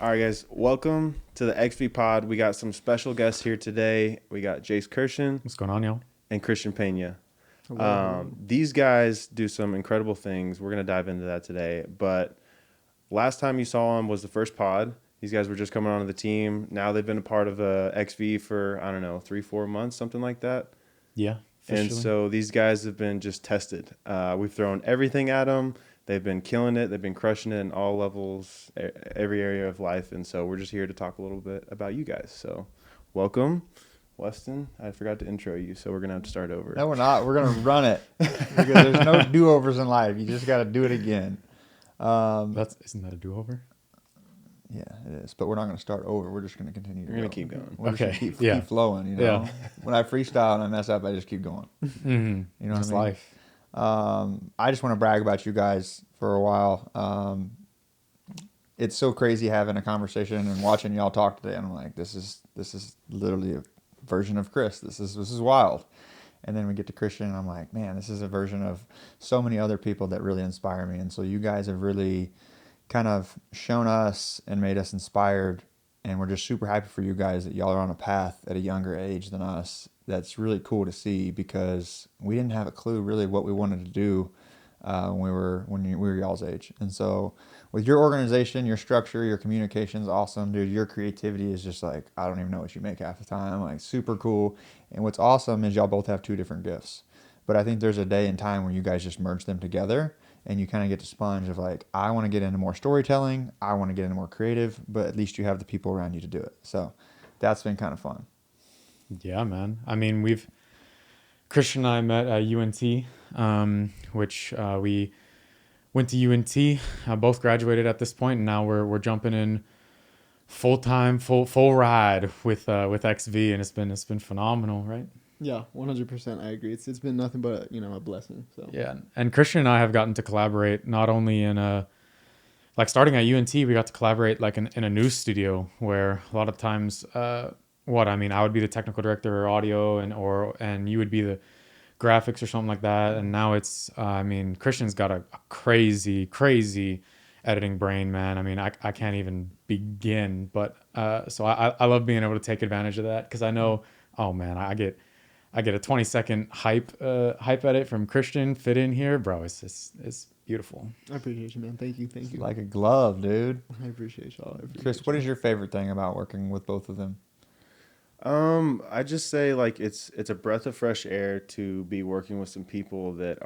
All right, guys, welcome to the XV Pod. We got some special guests here today. We got Jace Kirshen What's going on, y'all? and Christian Pena. Hello. These guys do some incredible things. We're going to dive into that today. But last time you saw them was the first pod. These guys were just coming onto the team. Now they've been a part of XV for, 3-4 months, something like that. Yeah, officially. And so these guys have been just tested. We've thrown everything at them. They've been killing it. They've been crushing it in all levels, every area of life. And so we're just here to talk a little bit about you guys. So welcome, Weston. I forgot to intro you, so we're going to have to start over. No, we're not. We're going to run it because there's no do-overs in life. You just got to do it again. Isn't that a do-over? Yeah, it is. But we're not going to start over. We're just going to continue to We're going to keep going. We're Okay, just gonna yeah. keep flowing, you know. Yeah. When I freestyle and I mess up, I just keep going. Mm-hmm. You know That's what I mean? life. I just want to brag about you guys for a while. It's so crazy having a conversation and watching y'all talk today. And I'm like, this is literally a version of Chris. This is wild. And then we get to Christian, and I'm like, man, this is a version of so many other people that really inspire me. And so you guys have really kind of shown us and made us inspired. And we're just super happy for you guys that y'all are on a path at a younger age than us. That's really cool to see because we didn't have a clue really what we wanted to do when we were y'all's age. And so with your organization, your structure, your communication is awesome, dude. Your creativity is just like, I don't even know what you make half the time. Like, super cool. And what's awesome is y'all both have two different gifts. But I think there's a day and time where you guys just merge them together and you kind of get to sponge of like, I want to get into more storytelling. I want to get into more creative, but at least you have the people around you to do it. So that's been kind of fun. Yeah, man. I mean, Christian and I met at UNT, which we went to UNT, both graduated at this point, and now we're jumping in full-time, full ride with XV, and it's been phenomenal, right? Yeah, 100%. I agree. It's been nothing but a blessing. So Yeah, and Christian and I have gotten to collaborate not only in starting at UNT, we got to collaborate like in a news studio where a lot of times, I would be the technical director or audio, and you would be the graphics or something like that. And now it's, Christian's got a crazy editing brain, man. I mean, I can't even begin, but so I love being able to take advantage of that because I know, oh man, I get a 20-second hype edit from Christian fit in here, bro. It's beautiful. I appreciate you, man. Thank you. It's like a glove, dude. I appreciate y'all. Chris, what is your favorite thing about working with both of them? I just say like it's a breath of fresh air to be working with some people that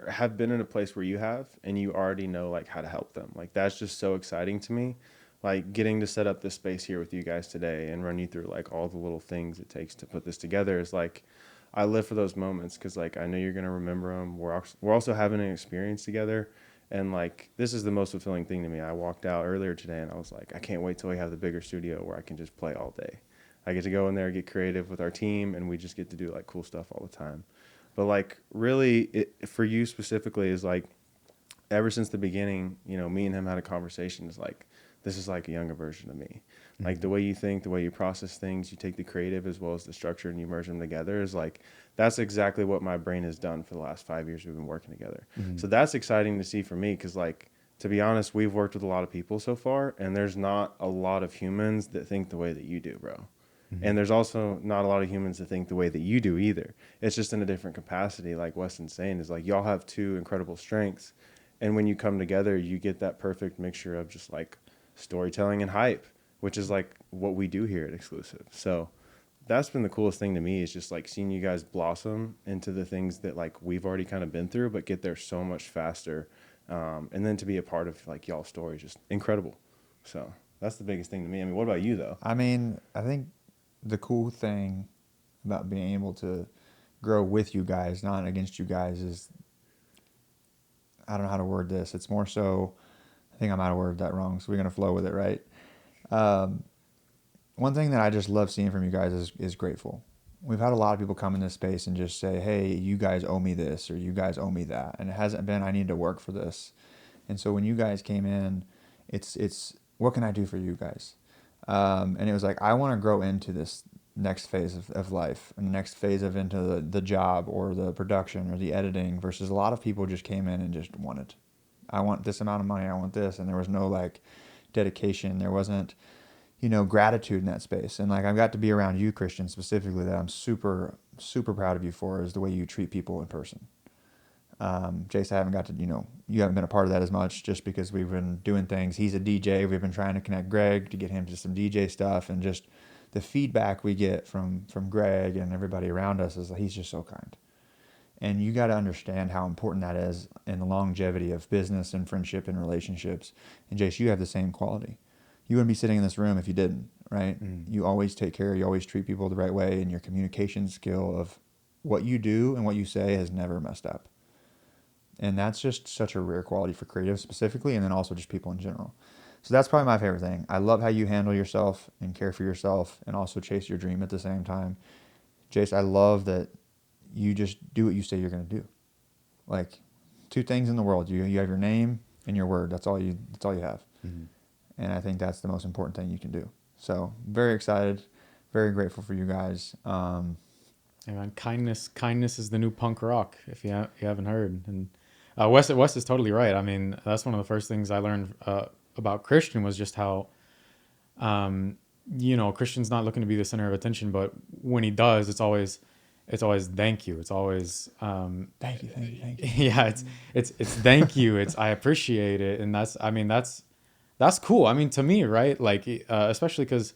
have been in a place where you have, and you already know like how to help them. Like that's just so exciting to me. Like getting to set up this space here with you guys today and run you through like all the little things it takes to put this together is like, I live for those moments because like I know you're gonna remember them. We're also having an experience together, and like this is the most fulfilling thing to me. I walked out earlier today and I was like, I can't wait till we have the bigger studio where I can just play all day. I get to go in there, get creative with our team, and we just get to do like cool stuff all the time. But like really, for you specifically is like, ever since the beginning, me and him had a conversation. Is like, this is like a younger version of me. Mm-hmm. Like the way you think, the way you process things, you take the creative as well as the structure and you merge them together is like, that's exactly what my brain has done for the last 5 years we've been working together. Mm-hmm. So that's exciting to see for me because like, to be honest, we've worked with a lot of people so far, and there's not a lot of humans that think the way that you do, bro. Mm-hmm. And there's also not a lot of humans that think the way that you do either. It's just in a different capacity. Like Weston's saying is like, y'all have two incredible strengths. And when you come together, you get that perfect mixture of just like storytelling and hype, which is like what we do here at Exclusive. So that's been the coolest thing to me is just like seeing you guys blossom into the things that like we've already kind of been through, but get there so much faster. And then to be a part of like y'all's story is just incredible. So that's the biggest thing to me. I mean, what about you though? I mean, I think the cool thing about being able to grow with you guys, not against you guys, is I don't know how to word this. It's more so, I think I might have worded that wrong, so we're going to flow with it, right? One thing that I just love seeing from you guys is grateful. We've had a lot of people come in this space and just say, hey, you guys owe me this or you guys owe me that. And it hasn't been, I need to work for this. And so when you guys came in, it's what can I do for you guys? And it was like, I want to grow into this next phase of life and next phase of into the job or the production or the editing versus a lot of people just came in and just wanted, I want this amount of money. I want this. And there was no like, dedication. There wasn't, gratitude in that space. And like I've got to be around you, Christian, specifically, that I'm super, super proud of you for is the way you treat people in person. Jace, I haven't got to, you haven't been a part of that as much just because we've been doing things. He's a DJ. We've been trying to connect Greg to get him to some DJ stuff, and just the feedback we get from Greg and everybody around us is he's just so kind. And you got to understand how important that is in the longevity of business and friendship and relationships. And Jace, you have the same quality. You wouldn't be sitting in this room if you didn't, right? You always take care. You always treat people the right way, and your communication skill of what you do and what you say has never messed up. And that's just such a rare quality for creatives specifically, and then also just people in general. So that's probably my favorite thing. I love how you handle yourself and care for yourself and also chase your dream at the same time. Jace, I love that you just do what you say you're going to do. Like, two things in the world. You have your name and your word. That's all you have. Mm-hmm. And I think that's the most important thing you can do. So very excited, very grateful for you guys. And kindness is the new punk rock, if you haven't heard. And Wes is totally right. I mean, that's one of the first things I learned about Christian was just how, Christian's not looking to be the center of attention, but when he does, it's always thank you. It's always thank you. Yeah, it's thank you. It's I appreciate it, and that's cool. I mean, to me, right? Like, especially because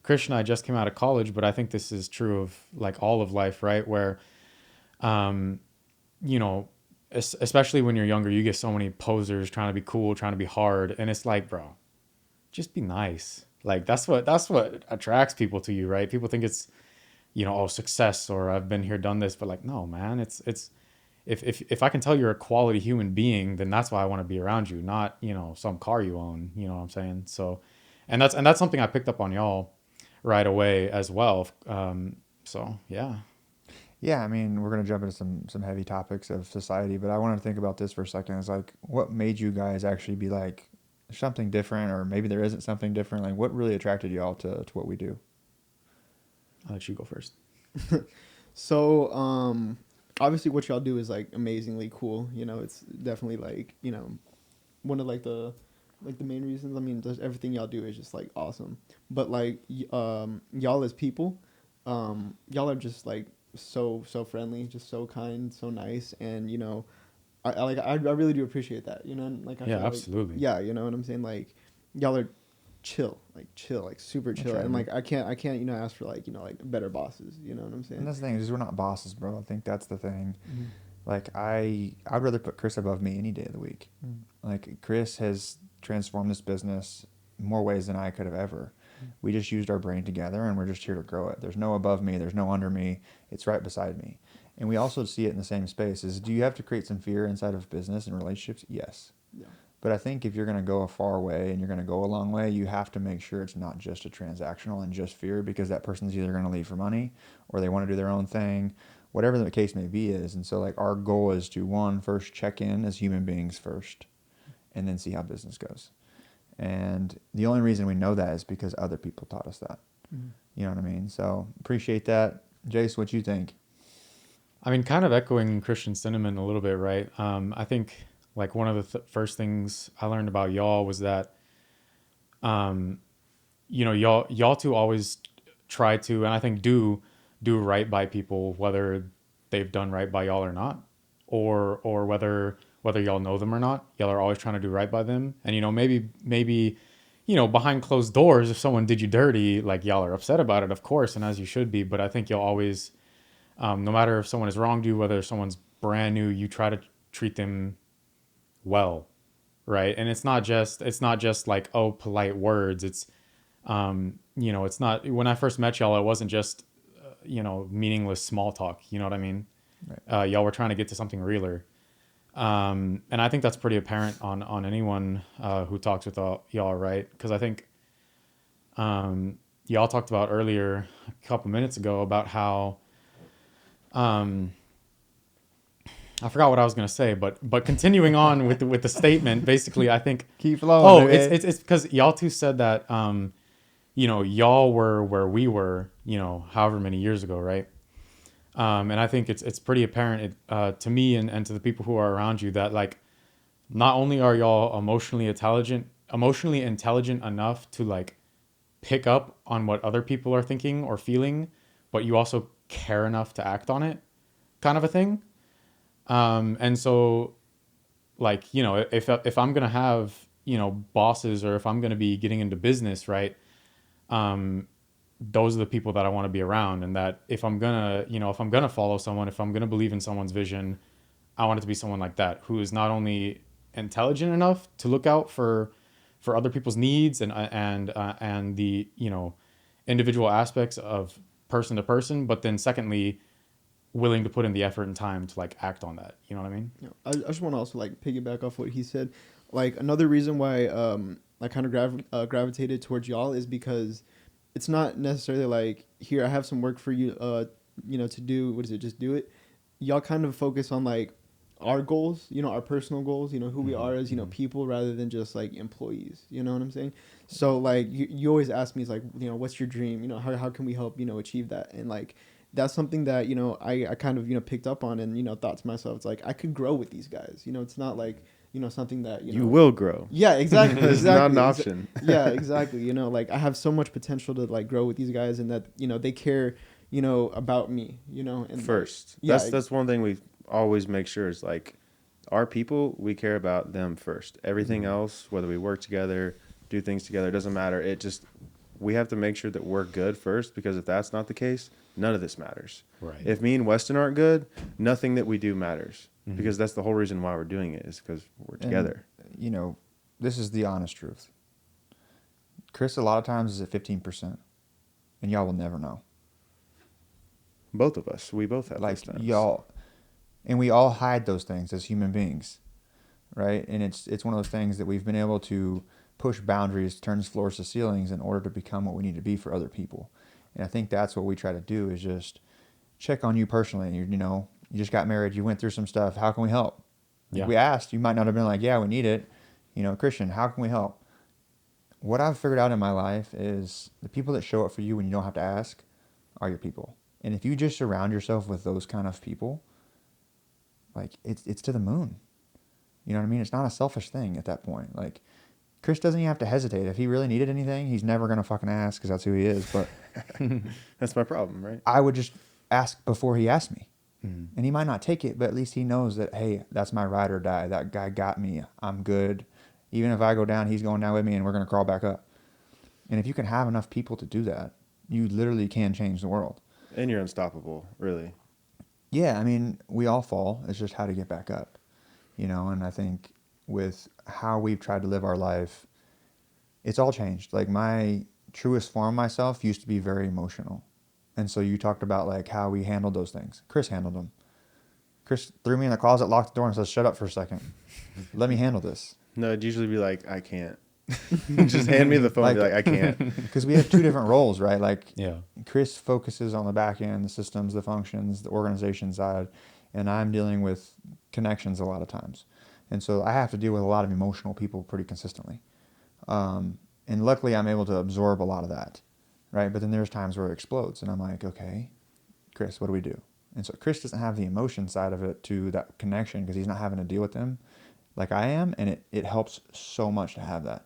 Christian and I just came out of college, but I think this is true of like all of life, right? Where, especially when you're younger, you get so many posers trying to be cool, trying to be hard. And it's like, bro, just be nice. Like that's what attracts people to you, right? People think it's, success or I've been here, done this, but like, no, man, it's if I can tell you're a quality human being, then that's why I want to be around you, not, some car you own, you know what I'm saying? So, and that's something I picked up on y'all right away as well. So yeah. Yeah, I mean, we're going to jump into some heavy topics of society, but I want to think about this for a second. It's like, what made you guys actually be like, something different, or maybe there isn't something different? Like, what really attracted you all to what we do? I'll let you go first. So, obviously what y'all do is like amazingly cool. It's definitely like, one of like the main reasons. I mean, just everything y'all do is just like awesome. But like, y'all as people, y'all are just like, so friendly, just so kind, so nice, and I really do appreciate that, like I feel absolutely, like, yeah, you know what I'm saying, like y'all are chill, like super chill, and like I can't ask for like like better bosses, you know what I'm saying. And that's the thing is we're not bosses, bro. I think that's the thing. Mm-hmm. Like I'd rather put Chris above me any day of the week. Like Chris has transformed this business more ways than I could have ever. We just used our brain together, and we're just here to grow it. There's no above me. There's no under me. It's right beside me. And we also see it in the same space. Do you have to create some fear inside of business and relationships? Yes. Yeah. But I think if you're going to go a far way and you're going to go a long way, you have to make sure it's not just a transactional and just fear, because that person's either going to leave for money or they want to do their own thing, whatever the case may be is. And so like our goal is to first check in as human beings first, and then see how business goes. And the only reason we know that is because other people taught us that. Mm-hmm. You know what I mean? So appreciate that. Jace, what you think? I mean, kind of echoing Christian's sentiment a little bit, right? I think like one of the first things I learned about y'all was that, y'all two always try to, and I think do right by people, whether they've done right by y'all or not, or whether y'all know them or not. Y'all are always trying to do right by them. And, maybe, behind closed doors, if someone did you dirty, like y'all are upset about it, of course, and as you should be. But I think you'll always, no matter if someone has wronged you, whether someone's brand new, you try to treat them well, right? And it's not just like, oh, polite words. It's, it's not, when I first met y'all, it wasn't just, meaningless small talk. You know what I mean? Right. Y'all were trying to get to something realer. And I think that's pretty apparent on anyone who talks with y'all, right? Because I think y'all talked about earlier a couple minutes ago about how I forgot what I was gonna say, but continuing on with the statement, basically, I think keep flowing. Oh, it's because y'all two said that y'all were where we were, however many years ago, right? And I think it's pretty apparent to me and to the people who are around you that like not only are y'all emotionally intelligent emotionally intelligent enough to like pick up on what other people are thinking or feeling, but you also care enough to act on it, kind of a thing. And so, like, you know, if I'm gonna have, you know, bosses, or if I'm gonna be getting into business, right? Those are the people that I want to be around, and that if I'm gonna, you know, if I'm gonna follow someone, if I'm gonna believe in someone's vision, I want it to be someone like that, who is not only intelligent enough to look out for other people's needs and the, you know, individual aspects of person to person, but then secondly, willing to put in the effort and time to like act on that. You know what I mean? You know, I just want to also like piggyback off what he said. Like another reason why I kind of gravitated towards y'all is because it's not necessarily like, here I have some work for you, you know, to do. What is it? Just do it. Y'all kind of focus on like our goals, you know, our personal goals, you know, who we are as, you know, people, rather than just like employees. You know what I'm saying? So like you always ask me, is like, you know, what's your dream? You know, how can we help, you know, achieve that? And like that's something that, you know, I kind of, you know, picked up on, and, you know, thought to myself, it's like I could grow with these guys. You know, it's not like, you know, something that, you know, will grow. yeah, exactly. It's not exactly. an option. Yeah, exactly. You know, like I have so much potential to like grow with these guys, and that, you know, they care, you know, about me, you know, and First. yeah, That's one thing we always make sure is like our people, we care about them first. Everything else, whether we work together, do things together, it doesn't matter. It just, we have to make sure that we're good first, because if that's not the case, none of this matters. Right. If me and Weston aren't good, nothing that we do matters, because that's the whole reason why we're doing it, is because we're together. And, you know, this is the honest truth. Chris, a lot of times, is at 15%, and y'all will never know. Both of us, we both have Like those times. y'all, and we all hide those things as human beings, right? And it's one of those things that we've been able to push boundaries, turn floors to ceilings in order to become what we need to be for other people. And I think that's what we try to do, is just check on you personally. You know, you just got married, you went through some stuff. How can we help? Like, Yeah. we asked, you might not have been like, yeah, we need it. You know, Christian, how can we help? What I've figured out in my life is the people that show up for you when you don't have to ask are your people. And if you just surround yourself with those kind of people, like it's to the moon. You know what I mean? It's not a selfish thing at that point. Like, Chris doesn't even have to hesitate. If he really needed anything, he's never going to fucking ask, because that's who he is. But That's my problem, right? I would just ask before he asked me. Mm. And he might not take it, but at least he knows that, hey, that's my ride or die. That guy got me. I'm good. Even if I go down, he's going down with me, and we're going to crawl back up. And if you can have enough people to do that, you literally can change the world. And you're unstoppable, really. Yeah, I mean, we all fall. It's just how to get back up, you know? And I think with how we've tried to live our life, it's all changed. Like, my truest form of myself used to be very emotional. And so you talked about like how we handled those things. Chris handled them. Chris threw me in the closet, locked the door, and said, shut up for a second. Let me handle this. No, it'd usually be like, I can't. Just hand me the phone and be like, I can't. Because we have two different roles, right? Like, Yeah. Chris focuses on the back end, the systems, the functions, the organization side, and I'm dealing with connections a lot of times. And so I have to deal with a lot of emotional people pretty consistently. And luckily, I'm able to absorb a lot of that, right? But then there's times where it explodes, and I'm like, okay, Chris, what do we do? And so Chris doesn't have the emotion side of it to that connection, because he's not having to deal with them like I am, and it helps so much to have that.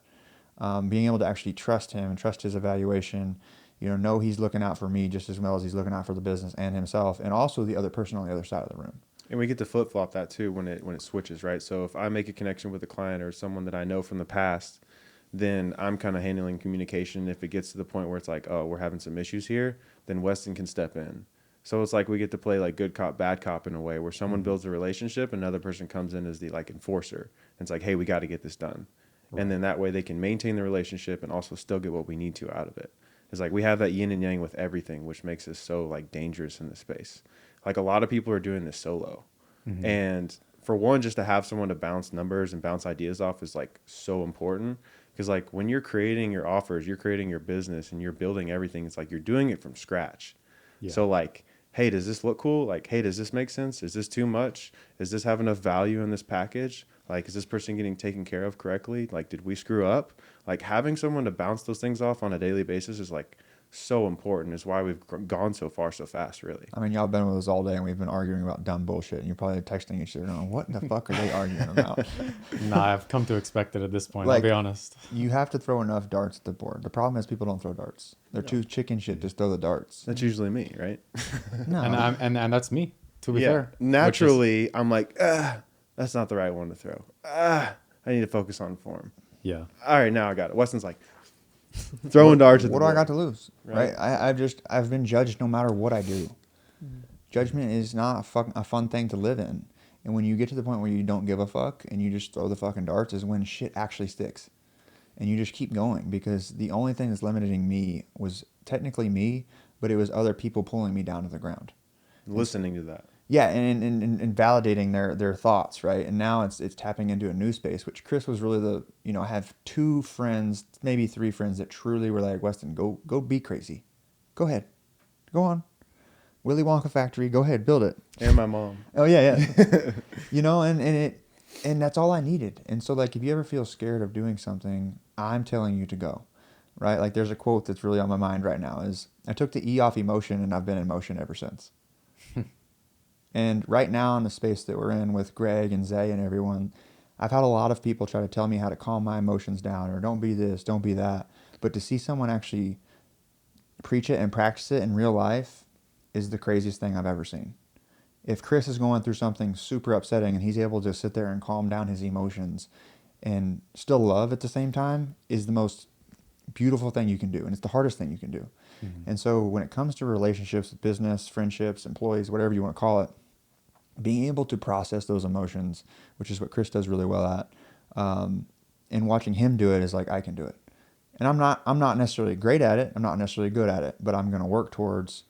Being able to actually trust him and trust his evaluation, know he's looking out for me just as well as he's looking out for the business and himself, and also the other person on the other side of the room. And we get to flip flop that too when it switches, right? So if I make a connection with a client or someone that I know from the past, then I'm kind of handling communication. If it gets to the point where it's like, oh, we're having some issues here, then Weston can step in. So it's like we get to play like good cop, bad cop in a way where someone builds a relationship, another person comes in as the like enforcer. And it's like, hey, we got to get this done. Right. And then that way they can maintain the relationship and also still get what we need to out of it. It's like we have that yin and yang with everything, which makes us so like dangerous in this space. Like a lot of people are doing this solo. Mm-hmm. And for one, just to have someone to bounce numbers and bounce ideas off is like so important. Because like when you're creating your offers, you're creating your business and you're building everything, it's like you're doing it from scratch. Yeah. So like, hey, does this look cool? Like, hey, does this make sense? Is this too much? Does this have enough value in this package? Like, is this person getting taken care of correctly? Like, did we screw up? Like having someone to bounce those things off on a daily basis is like so important. Is why we've gone so far so fast, really. I mean, y'all been with us all day, and we've been arguing about dumb bullshit, and you're probably texting each other going, what the fuck are they arguing about? Nah, I've come to expect it at this point. I'll Like- be honest. You have to throw enough darts at the board. The problem is people don't throw darts. They're too chicken shit to throw the darts. That's usually me, right? No. And that's me, to be Yeah. fair. Naturally, I'm like, that's not the right one to throw. I need to focus on form. Yeah. All right, now I got it. Weston's like throwing darts at the What do I board. got to lose? Right. Right? I've been judged no matter what I do. Judgment is not a fun thing to live in. And when you get to the point where you don't give a fuck and you just throw the fucking darts is when shit actually sticks. And you just keep going, because the only thing that's limiting me was technically me, but it was other people pulling me down to the ground. Listening to that. Yeah, and validating their thoughts, right? And now it's tapping into a new space, which Chris was really I have 2 friends, maybe 3 friends that truly were like, Weston, go be crazy. Go ahead. Go on. Willy Wonka factory, go ahead, build it. And my mom. Oh yeah. And that's all I needed. And so like if you ever feel scared of doing something, I'm telling you to go. Right? Like there's a quote that's really on my mind right now is, I took the E off emotion and I've been in motion ever since. And right now in the space that we're in with Greg and Zay and everyone, I've had a lot of people try to tell me how to calm my emotions down, or don't be this, don't be that. But to see someone actually preach it and practice it in real life is the craziest thing I've ever seen. If Chris is going through something super upsetting and he's able to sit there and calm down his emotions and still love at the same time, is the most beautiful thing you can do. And it's the hardest thing you can do. Mm-hmm. And so when it comes to relationships, business, friendships, employees, whatever you want to call it, being able to process those emotions, which is what Chris does really well at, and watching him do it is like, I can do it. And I'm not necessarily great at it. I'm not necessarily good at it, but I'm going to work towards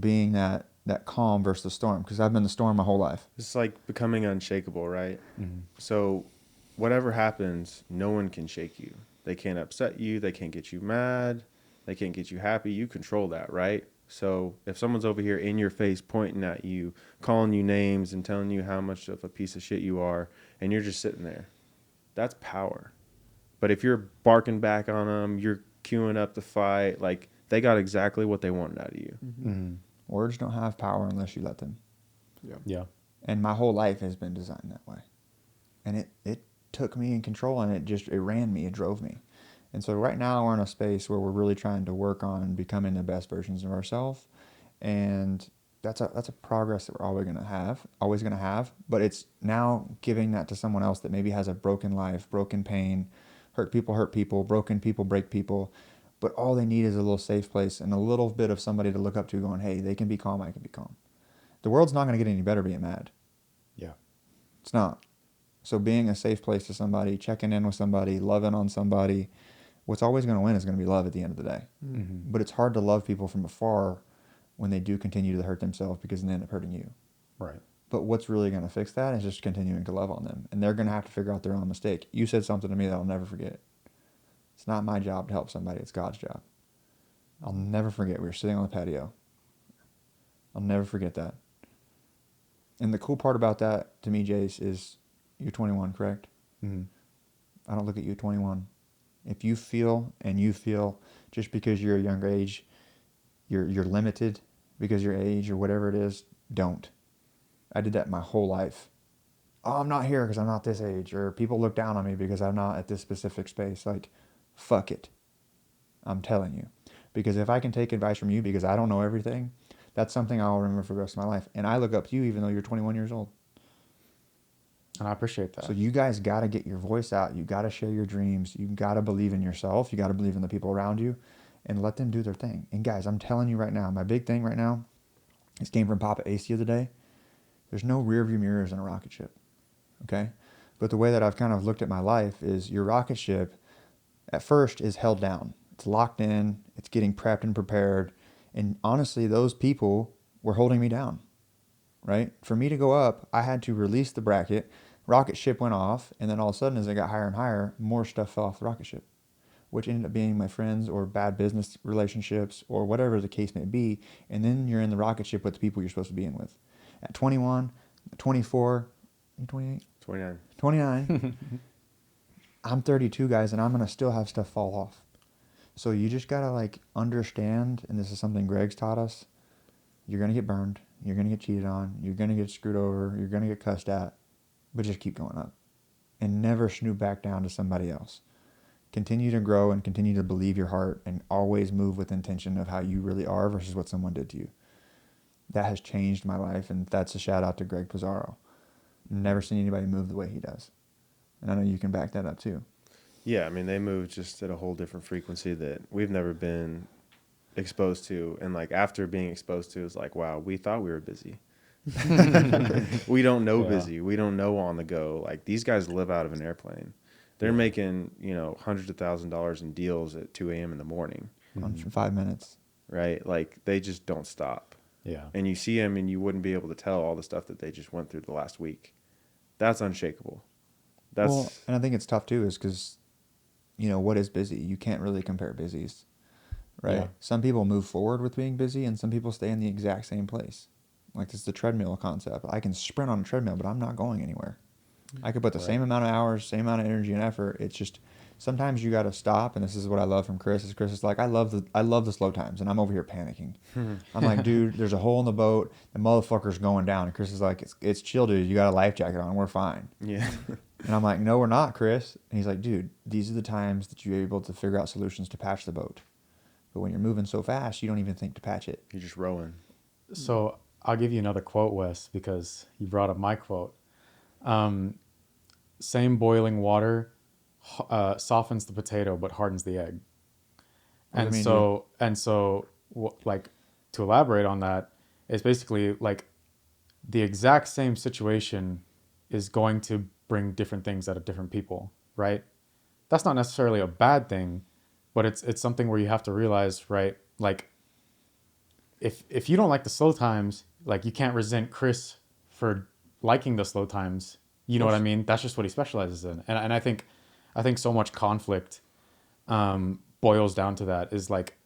being that calm versus the storm, because I've been the storm my whole life. It's like becoming unshakable, right? Mm-hmm. So whatever happens, no one can shake you. They can't upset you. They can't get you mad. They can't get you happy. You control that, right? So if someone's over here in your face pointing at you, calling you names and telling you how much of a piece of shit you are, and you're just sitting there, that's power. But if you're barking back on them, you're queuing up the fight, like they got exactly what they wanted out of you. Mm-hmm. Words don't have power unless you let them. Yeah. And my whole life has been designed that way. And it took me in control, and it ran me, it drove me. And so right now we're in a space where we're really trying to work on becoming the best versions of ourselves. And that's a progress that we're always going to have. But it's now giving that to someone else that maybe has a broken life, broken pain, hurt people, broken people break people. But all they need is a little safe place and a little bit of somebody to look up to going, hey, they can be calm, I can be calm. The world's not going to get any better being mad. Yeah. It's not. So being a safe place to somebody, checking in with somebody, loving on somebody, what's always going to win is going to be love at the end of the day. Mm-hmm. But it's hard to love people from afar when they do continue to hurt themselves, because they end up hurting you. Right. But what's really going to fix that is just continuing to love on them. And they're going to have to figure out their own mistake. You said something to me that I'll never forget. It's not my job to help somebody. It's God's job. I'll never forget. We were sitting on the patio. I'll never forget that. And the cool part about that to me, Jace, is you're 21, correct? Mm-hmm. I don't look at you 21. If you feel just because you're a younger age, you're limited because your age or whatever it is, don't. I did that my whole life. Oh, I'm not here because I'm not this age, or people look down on me because I'm not at this specific space. Like, fuck it. I'm telling you. Because if I can take advice from you because I don't know everything, that's something I'll remember for the rest of my life. And I look up to you even though you're 21 years old. And I appreciate that. So you guys got to get your voice out. You got to share your dreams. You got to believe in yourself. You got to believe in the people around you and let them do their thing. And guys, I'm telling you right now, my big thing right now, this came from Papa Ace the other day. There's no rear view mirrors in a rocket ship. Okay? But the way that I've kind of looked at my life is your rocket ship at first is held down. It's locked in. It's getting prepped and prepared. And honestly, those people were holding me down. Right? For me to go up, I had to release the bracket. Rocket ship went off, and then all of a sudden, as I got higher and higher, more stuff fell off the rocket ship, which ended up being my friends or bad business relationships or whatever the case may be. And then you're in the rocket ship with the people you're supposed to be in with. At 21, 24, 28? 29. 29. I'm 32, guys, and I'm going to still have stuff fall off. So you just gotta like understand, and this is something Greg's taught us. You're gonna get burned. You're gonna get cheated on. You're gonna get screwed over. You're gonna get cussed at, but just keep going up, and never snoop back down to somebody else. Continue to grow and continue to believe your heart, and always move with intention of how you really are versus what someone did to you. That has changed my life, and that's a shout out to Greg Pizarro. Never seen anybody move the way he does, and I know you can back that up too. Yeah, I mean, they move just at a whole different frequency that we've never been exposed to. And like after being exposed to, it's like, wow, we thought we were busy. We don't know Yeah. busy. We don't know on the go. Like these guys live out of an airplane. They're making, hundreds of $1,000s in deals at 2 a.m. in the morning, On 5 minutes. right? Like they just don't stop. Yeah. And you see them and you wouldn't be able to tell all the stuff that they just went through the last week. That's unshakable. That's Well, and I think it's tough too, is because, what is busy? You can't really compare busies, right? Yeah. Some people move forward with being busy, and some people stay in the exact same place. Like this is the treadmill concept. I can sprint on a treadmill, but I'm not going anywhere. I could put the same amount of hours, same amount of energy and effort. It's just sometimes you got to stop. And this is what I love from Chris. Is Chris is like, I love the slow times, and I'm over here panicking. I'm like, dude, there's a hole in the boat. The motherfucker's going down. And Chris is like, it's chill, dude. You got a life jacket on. We're fine. yeah. And I'm like, no, we're not, Chris. And he's like, dude, these are the times that you're able to figure out solutions to patch the boat. But when you're moving so fast, you don't even think to patch it. You're just rowing. So I'll give you another quote, Wes, because you brought up my quote. Same boiling water softens the potato but hardens the egg. What does And that mean, so, like, to elaborate on that, it's basically like the exact same situation is going to bring different things out of different people, right? That's not necessarily a bad thing, but it's something where you have to realize, right? Like, if you don't like the slow times, like you can't resent Chris for liking the slow times. You know what I mean? That's just what he specializes in, and I think so much conflict boils down to that. Is like,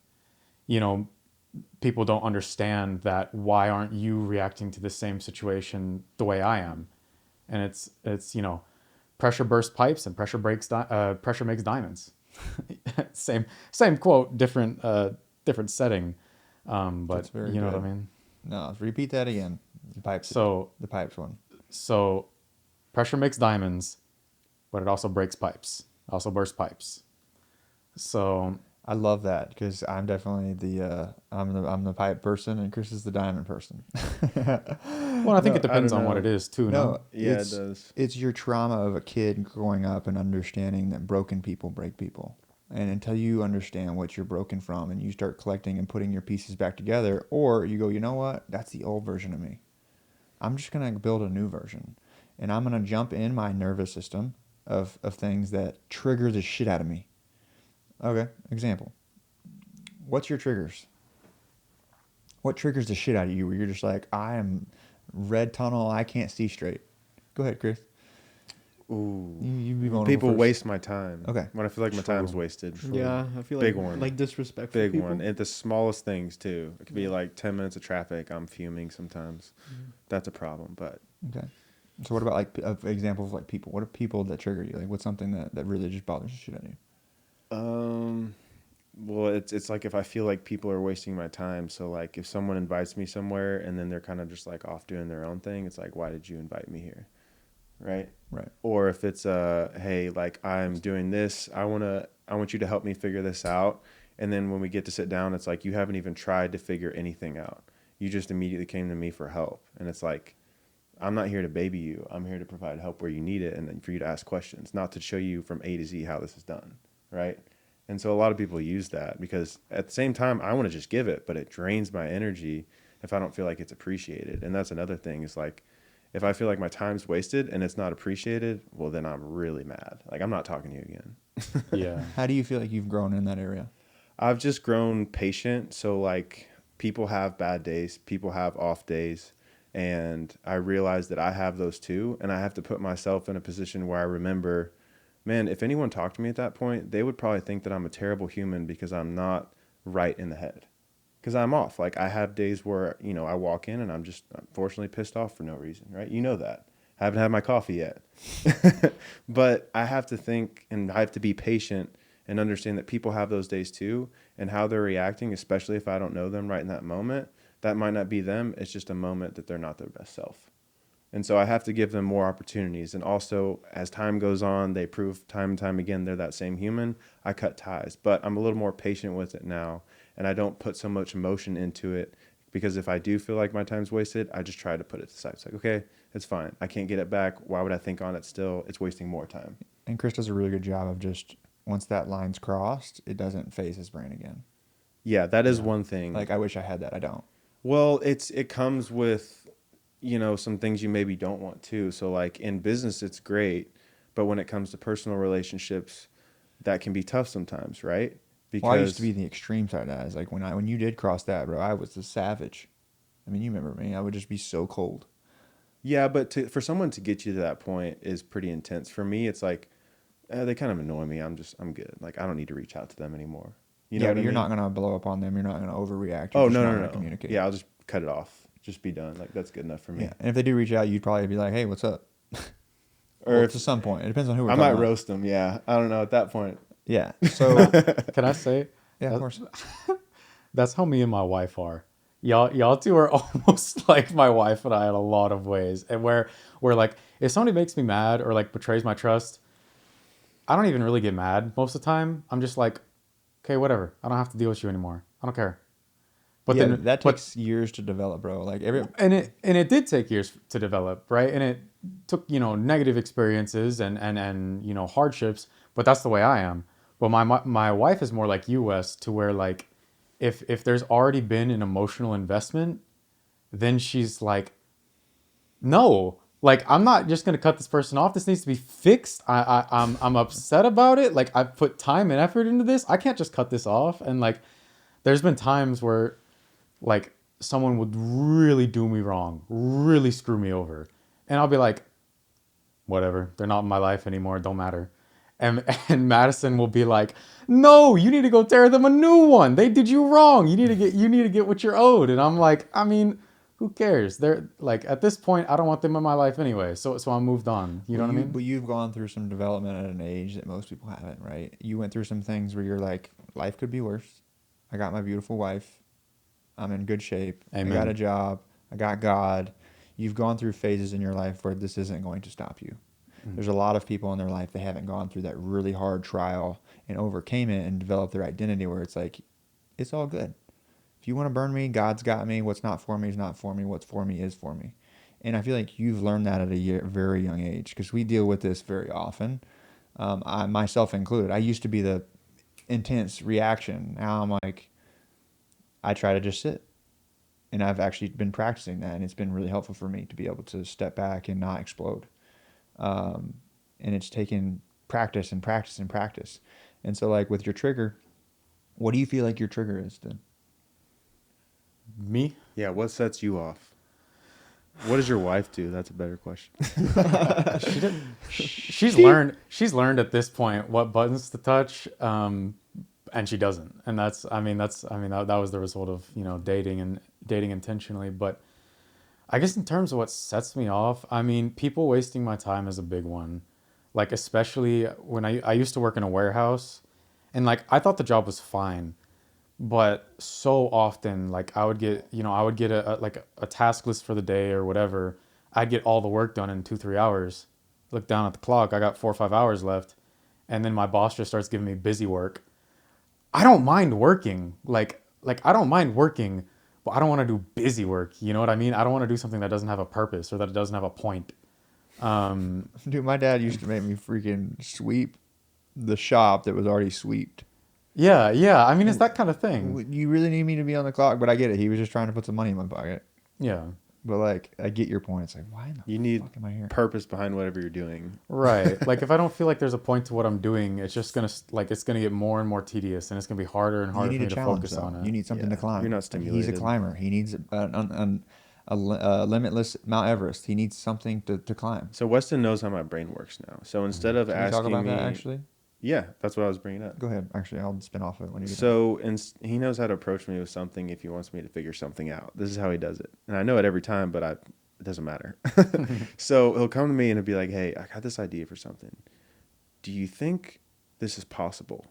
people don't understand that. Why aren't you reacting to the same situation the way I am? And it's pressure bursts pipes and pressure makes diamonds. same quote, different setting. But That's very you know good. what I mean? No, repeat that again. The pipes. So The pipes one. so pressure makes diamonds, but it also breaks pipes. Also bursts pipes. So I love that because I'm definitely I'm the pipe person, and Chris is the diamond person. well, I think it I depends don't on what know. it is too. No, No. Yeah, it it's, does. It's your trauma of a kid growing up and understanding that broken people break people. And until you understand what you're broken from and you start collecting and putting your pieces back together, or you go, you know what? That's the old version of me. I'm just going to build a new version. And I'm going to jump in my nervous system of things that trigger the shit out of me. Okay, example. What's your triggers? What triggers the shit out of you where you're just like, I am red tunnel, I can't see straight? Go ahead, Chris. Ooh. You be vulnerable People first. waste my time. Okay. When I feel like my time's wasted. Yeah, I feel Big like one. like disrespectful Big people. one. At the smallest things too. It could be like 10 minutes of traffic. I'm fuming sometimes. That's a problem. But Okay. So what about like examples of like people? What are people that trigger you? Like what's something that really just bothers the shit out of you? well, it's like if I feel like people are wasting my time. So like if someone invites me somewhere and then they're kind of just like off doing their own thing, it's like, why did you invite me here? Right? Right. Or if it's hey, like I'm doing this, I want you to help me figure this out. And then when we get to sit down, it's like you haven't even tried to figure anything out. You just immediately came to me for help. And it's like, I'm not here to baby you. I'm here to provide help where you need it and then for you to ask questions, not to show you from A to Z how this is done. Right? And so a lot of people use that because at the same time, I want to just give it, but it drains my energy if I don't feel like it's appreciated. And that's another thing is like, if I feel like my time's wasted and it's not appreciated, well, then I'm really mad. Like, I'm not talking to you again. Yeah. How do you feel like you've grown in that area? I've just grown patient. So, like, people have bad days, people have off days. And I realize that I have those too. And I have to put myself in a position where I remember, man, if anyone talked to me at that point, they would probably think that I'm a terrible human because I'm not right in the head. Because I'm off. Like, I have days where, I walk in and I'm just unfortunately pissed off for no reason, right? You know that. I haven't had my coffee yet. But I have to think and I have to be patient and understand that people have those days too, and how they're reacting, especially if I don't know them right in that moment, that might not be them. It's just a moment that they're not their best self. And so I have to give them more opportunities. And also, as time goes on, they prove time and time again they're that same human. I cut ties, but I'm a little more patient with it now. And I don't put so much emotion into it, because if I do feel like my time's wasted, I just try to put it aside. It's like, okay, it's fine. I can't get it back. Why would I think on it still? It's wasting more time. And Chris does a really good job of just, once that line's crossed, it doesn't phase his brain again. Yeah, that is one thing. Like, I wish I had that. I don't. Well, it comes with, some things you maybe don't want to. So like in business, it's great. But when it comes to personal relationships, that can be tough sometimes, right? Because Well, I used to be the extreme side of that. It's like when you did cross that, bro, I was the savage. I mean, you remember me. I would just be so cold. yeah, but for someone to get you to that point is pretty intense. For me, it's like, they kind of annoy me. I'm good. Like, I don't need to reach out to them anymore. You know Yeah, what but I you're mean? not going to blow up on them. You're not going to overreact. You're Oh, just no, not no, gonna no. communicate. Yeah, I'll just cut it off. Just be done. Like, that's good enough for me. Yeah. And if they do reach out, you'd probably be like, hey, what's up? Or Well, if, to some point. It depends on who we're I talking might about. roast them. Yeah. I don't know at that point. Yeah. So, Can I say? yeah, of course. That's how me and my wife are. Y'all two are almost like my wife and I in a lot of ways. And where like if somebody makes me mad or like betrays my trust, I don't even really get mad most of the time. I'm just like, okay, whatever. I don't have to deal with you anymore. I don't care. But Yeah, then that takes years to develop, bro. Like and it did take years to develop, right? And it took, negative experiences and hardships, but that's the way I am. But my wife is more like you, Wes, to where like if there's already been an emotional investment, then she's like, no, like I'm not just gonna cut this person off. This needs to be fixed. I'm upset about it. Like I've put time and effort into this. I can't just cut this off. And like there's been times where like someone would really do me wrong, really screw me over. And I'll be like, whatever, they're not in my life anymore, it don't matter. And Madison will be like, no, you need to go tear them a new one. They did you wrong. You need to get what you're owed. And I'm like, I mean, who cares? They're like at this point, I don't want them in my life anyway. So I moved on. You know what I mean? But you've gone through some development at an age that most people haven't, right? You went through some things where you're like, life could be worse. I got my beautiful wife. I'm in good shape. Amen. I got a job. I got God. You've gone through phases in your life where this isn't going to stop you. Mm-hmm. There's a lot of people in their life that haven't gone through that really hard trial and overcame it and developed their identity where it's like, it's all good. If you want to burn me, God's got me. What's not for me is not for me. What's for me is for me. And I feel like you've learned that at a very young age because we deal with this very often, I myself included. I used to be the intense reaction. Now I'm like, I try to just sit. And I've actually been practicing that, and it's been really helpful for me to be able to step back and not explode. And it's taken practice and practice and practice. And so, like, with your trigger, what do you feel like your trigger is then? Me? Yeah. What sets you off? What does your wife do? That's a better question. She's learned at this point what buttons to touch, and she doesn't. And that was the result of, dating intentionally. But I guess in terms of what sets me off, I mean, people wasting my time is a big one. Like, especially when I used to work in a warehouse, and like, I thought the job was fine. But so often, like I would get a task list for the day or whatever. I'd get all the work done in 2-3 hours. Look down at the clock. I got 4 or 5 hours left. And then my boss just starts giving me busy work. I don't mind working. Like I don't mind working, but I don't want to do busy work. You know what I mean? I don't want to do something that doesn't have a purpose or that doesn't have a point. Dude, my dad used to make me freaking sweep the shop that was already sweeped. Yeah. I mean, it's that kind of thing. You really need me to be on the clock, but I get it. He was just trying to put some money in my pocket. Yeah. But like, I get your point. It's like, why in the You need fuck am I here? purpose behind whatever you're doing. Right. Like if I don't feel like there's a point to what I'm doing, it's just it's gonna get more and more tedious, and it's gonna be harder and harder for You me need a to challenge, focus though. on it. You need something to climb. You're not He's stimulated. a climber. He needs a limitless Mount Everest. He needs something to climb. So Weston knows how my brain works now. So instead of Can we asking talk about me, that actually? yeah, that's what I was bringing up. Go ahead. Actually, I'll spin off of it when you get done. So he knows how to approach me with something if he wants me to figure something out. This is how he does it, and I know it every time, but it doesn't matter. So he'll come to me and he'll be like, "Hey, I got this idea for something. Do you think this is possible?"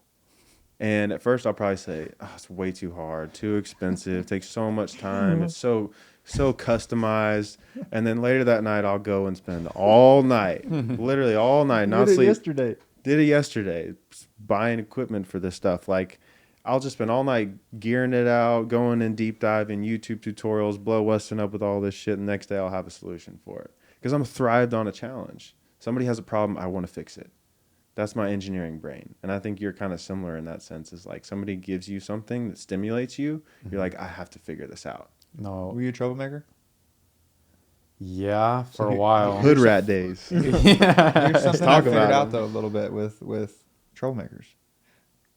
And at first I'll probably say, oh, it's way too hard, too expensive, takes so much time. It's so customized. And then later that night I'll go and spend all night, literally all night, not Did it sleep. yesterday. Did it yesterday, buying equipment for this stuff. Like, I'll just spend all night gearing it out, going in deep dive in YouTube tutorials, blow Weston up with all this shit. And the next day I'll have a solution for it. Because I'm thrived on a challenge. Somebody has a problem, I want to fix it. That's my engineering brain. And I think you're kind of similar in that sense. Is like somebody gives you something that stimulates you. You're like, I have to figure this out. No. Were you a troublemaker? Yeah, for a while. Hood rat days. Yeah. Here's something I talk figured about out them. though a little bit with troublemakers.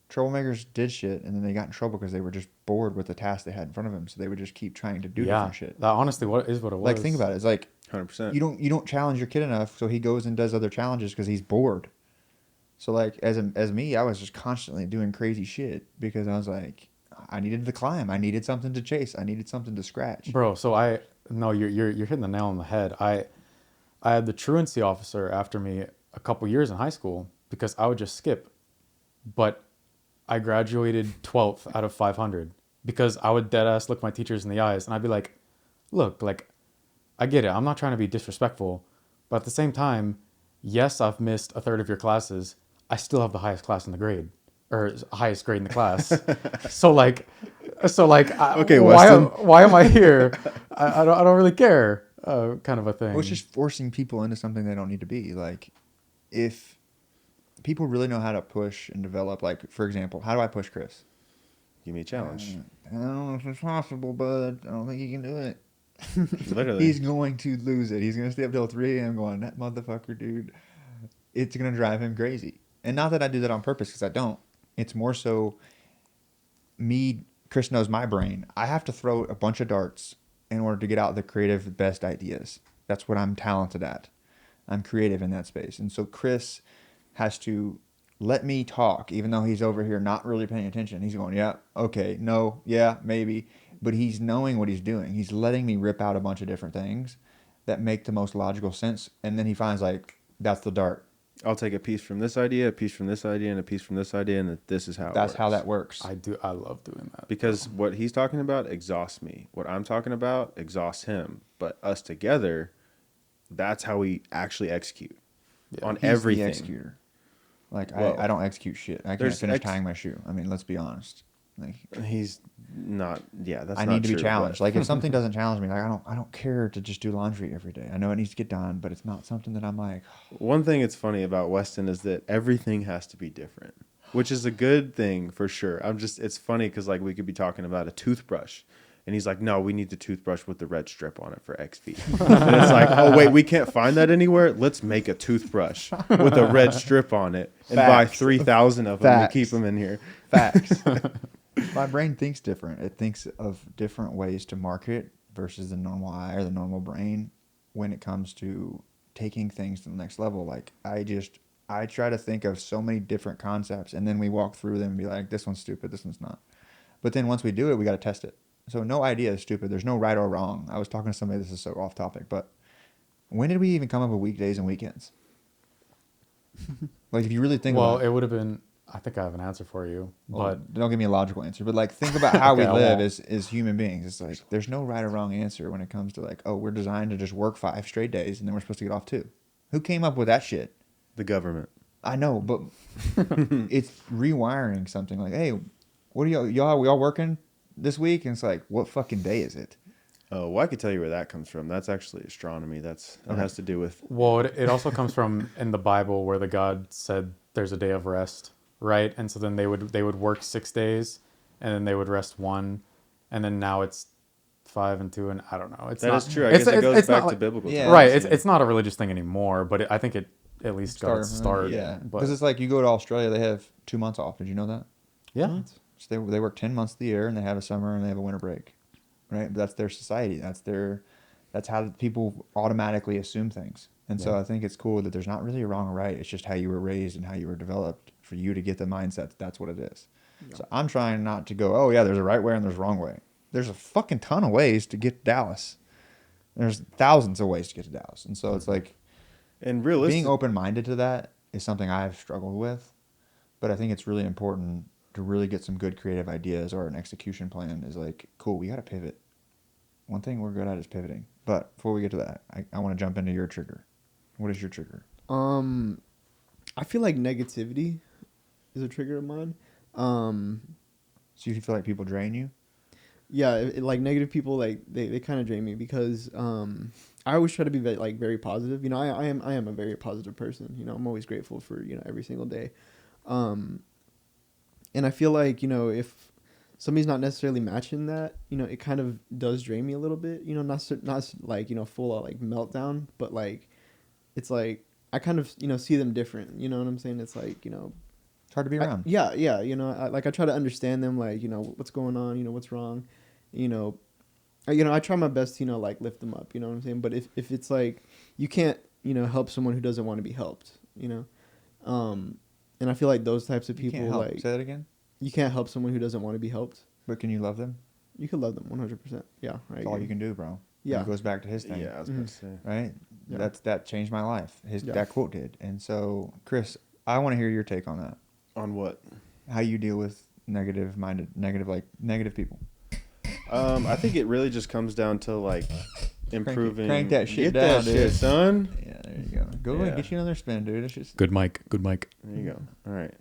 Troublemakers did shit and then they got in trouble because they were just bored with the task they had in front of them, so they would just keep trying to do different shit. That honestly what it was. Like, think about it. It's like 100%. you don't challenge your kid enough, so he goes and does other challenges because he's bored. So like as me, I was just constantly doing crazy shit because I was like, I needed to climb, I needed something to chase, I needed something to scratch. Bro, so you're hitting the nail on the head. I had the truancy officer after me a couple years in high school because I would just skip. But I graduated 12th out of 500 because I would dead ass look my teachers in the eyes and I'd be like, look, like, I get it. I'm not trying to be disrespectful, but at the same time, yes, I've missed a third of your classes. I still have the highest class in the grade, or highest grade in the class. Okay, why, Weston. why am I here? I don't really care, kind of a thing. Well, it's just forcing people into something they don't need to be. Like, if people really know how to push and develop, like, for example, how do I push Chris? Give me a challenge. I don't know if it's possible, but I don't think he can do it. Literally. He's going to lose it. He's going to stay up till 3 a.m. going, that motherfucker, dude. It's going to drive him crazy. And not that I do that on purpose, because I don't. It's more so me, Chris knows my brain. I have to throw a bunch of darts in order to get out the creative best ideas. That's what I'm talented at. I'm creative in that space. And so Chris has to let me talk, even though he's over here not really paying attention. He's going, yeah, okay, no, yeah, maybe. But he's knowing what he's doing. He's letting me rip out a bunch of different things that make the most logical sense. And then he finds, like, that's the dart. I'll take a piece from this idea, a piece from this idea, and a piece from this idea, and that this is how it That's works. how that works. I love doing that. Because what he's talking about exhausts me. What I'm talking about exhausts him. But us together, that's how we actually execute on He's everything. the executor. Like, Well, I don't execute shit. I can't there's finish tying my shoe. I mean, let's be honest. Like, He's not. Yeah, that's. I not need to be true, challenged. but- Like, if something doesn't challenge me, like, I don't care to just do laundry every day. I know it needs to get done, but it's not something that I'm like, One thing that's funny about Weston is that everything has to be different, which is a good thing for sure. It's funny because like we could be talking about a toothbrush, and he's like, no, we need the toothbrush with the red strip on it for X feet. And it's like, oh wait, we can't find that anywhere. Let's make a toothbrush with a red strip on it and buy Facts. 3,000 of them and Facts. keep them in here. facts. My brain thinks different. It thinks of different ways to market versus the normal eye or the normal brain when it comes to taking things to the next level. Like, I try to think of so many different concepts, and then we walk through them and be like, this one's stupid, this one's not. But then once we do it, we got to test it. So no idea is stupid. There's no right or wrong. I was talking to somebody, this is so off topic, but when did we even come up with weekdays and weekends? Like, if you really think Well, about it. it would have been. I think I have an answer for you, Well, but don't give me a logical answer, but like, think about how Okay, we I live won't. as human beings. It's like there's no right or wrong answer when it comes to like, oh, we're designed to just work 5 straight days and then we're supposed to get off 2. Who came up with that shit? The government. I know, but it's rewiring something. Like, hey, what are we all working this week? And it's like, what fucking day is it? Oh, well, I could tell you where that comes from. That's actually astronomy. That has to do with. well, it also comes from in the Bible where the God said there's a day of rest, right? And so then they would work 6 days, and then they would rest 1, and then now it's 5 and 2, and I don't know. It's That not, is true. I it's- guess it it's- goes it's not back to like- biblical. Yeah. times, right. It's not a religious thing anymore, but I think it at least got its start. Yeah, but because it's like you go to Australia, they have 2 months off. Did you know that? yeah, So they work 10 months of the year, and they have a summer and they have a winter break, right? But that's their society. That's how people automatically assume things. And so Yeah. I think it's cool that there's not really a wrong or right. It's just how you were raised and how you were developed for you to get the mindset that that's what it is. Yeah. So I'm trying not to go, oh yeah, there's a right way and there's a wrong way. There's a fucking ton of ways to get to Dallas. There's thousands of ways to get to Dallas. And so it's like And realistic. being open-minded to that is something I've struggled with. But I think it's really important to really get some good creative ideas or an execution plan is like, cool, we got to pivot. One thing we're good at is pivoting. But before we get to that, I want to jump into your trigger. What is your trigger? I feel like negativity is a trigger of mine. So you feel like people drain you? Yeah, like negative people, like they kind of drain me because I always try to be very positive. You know, I am a very positive person. You know, I'm always grateful for, you know, every single day. And I feel like, you know, if somebody's not necessarily matching that, you know, it kind of does drain me a little bit. You know, not like, you know, full out like meltdown, but like it's like I kind of, you know, see them different. You know what I'm saying? It's like, you know, It's hard to be around. yeah, you know, I try to understand them, like, you know, what's going on, you know, what's wrong, you know, I try my best to, you know, like lift them up, you know what I'm saying? But if it's like you can't, you know, help someone who doesn't want to be helped, you know, and I feel like those types of You people, can't help. like, Say that again. you can't help someone who doesn't want to be helped. But can you love them? You can love them 100%. Yeah, right. That's all you can do, bro. Yeah. And it goes back to his thing. Yeah, I was about to say. Right? Yeah. That changed my life. Yeah. That quote did. And so, Chris, I want to hear your take on that. On what? How you deal with negative people. I think it really just comes down to like improving. Crank that shit Get down, that dude. shit, son. Yeah, there you go. Go ahead, Yeah. get you another spin, dude. It's just Good mic. Good mic. There you go. All right.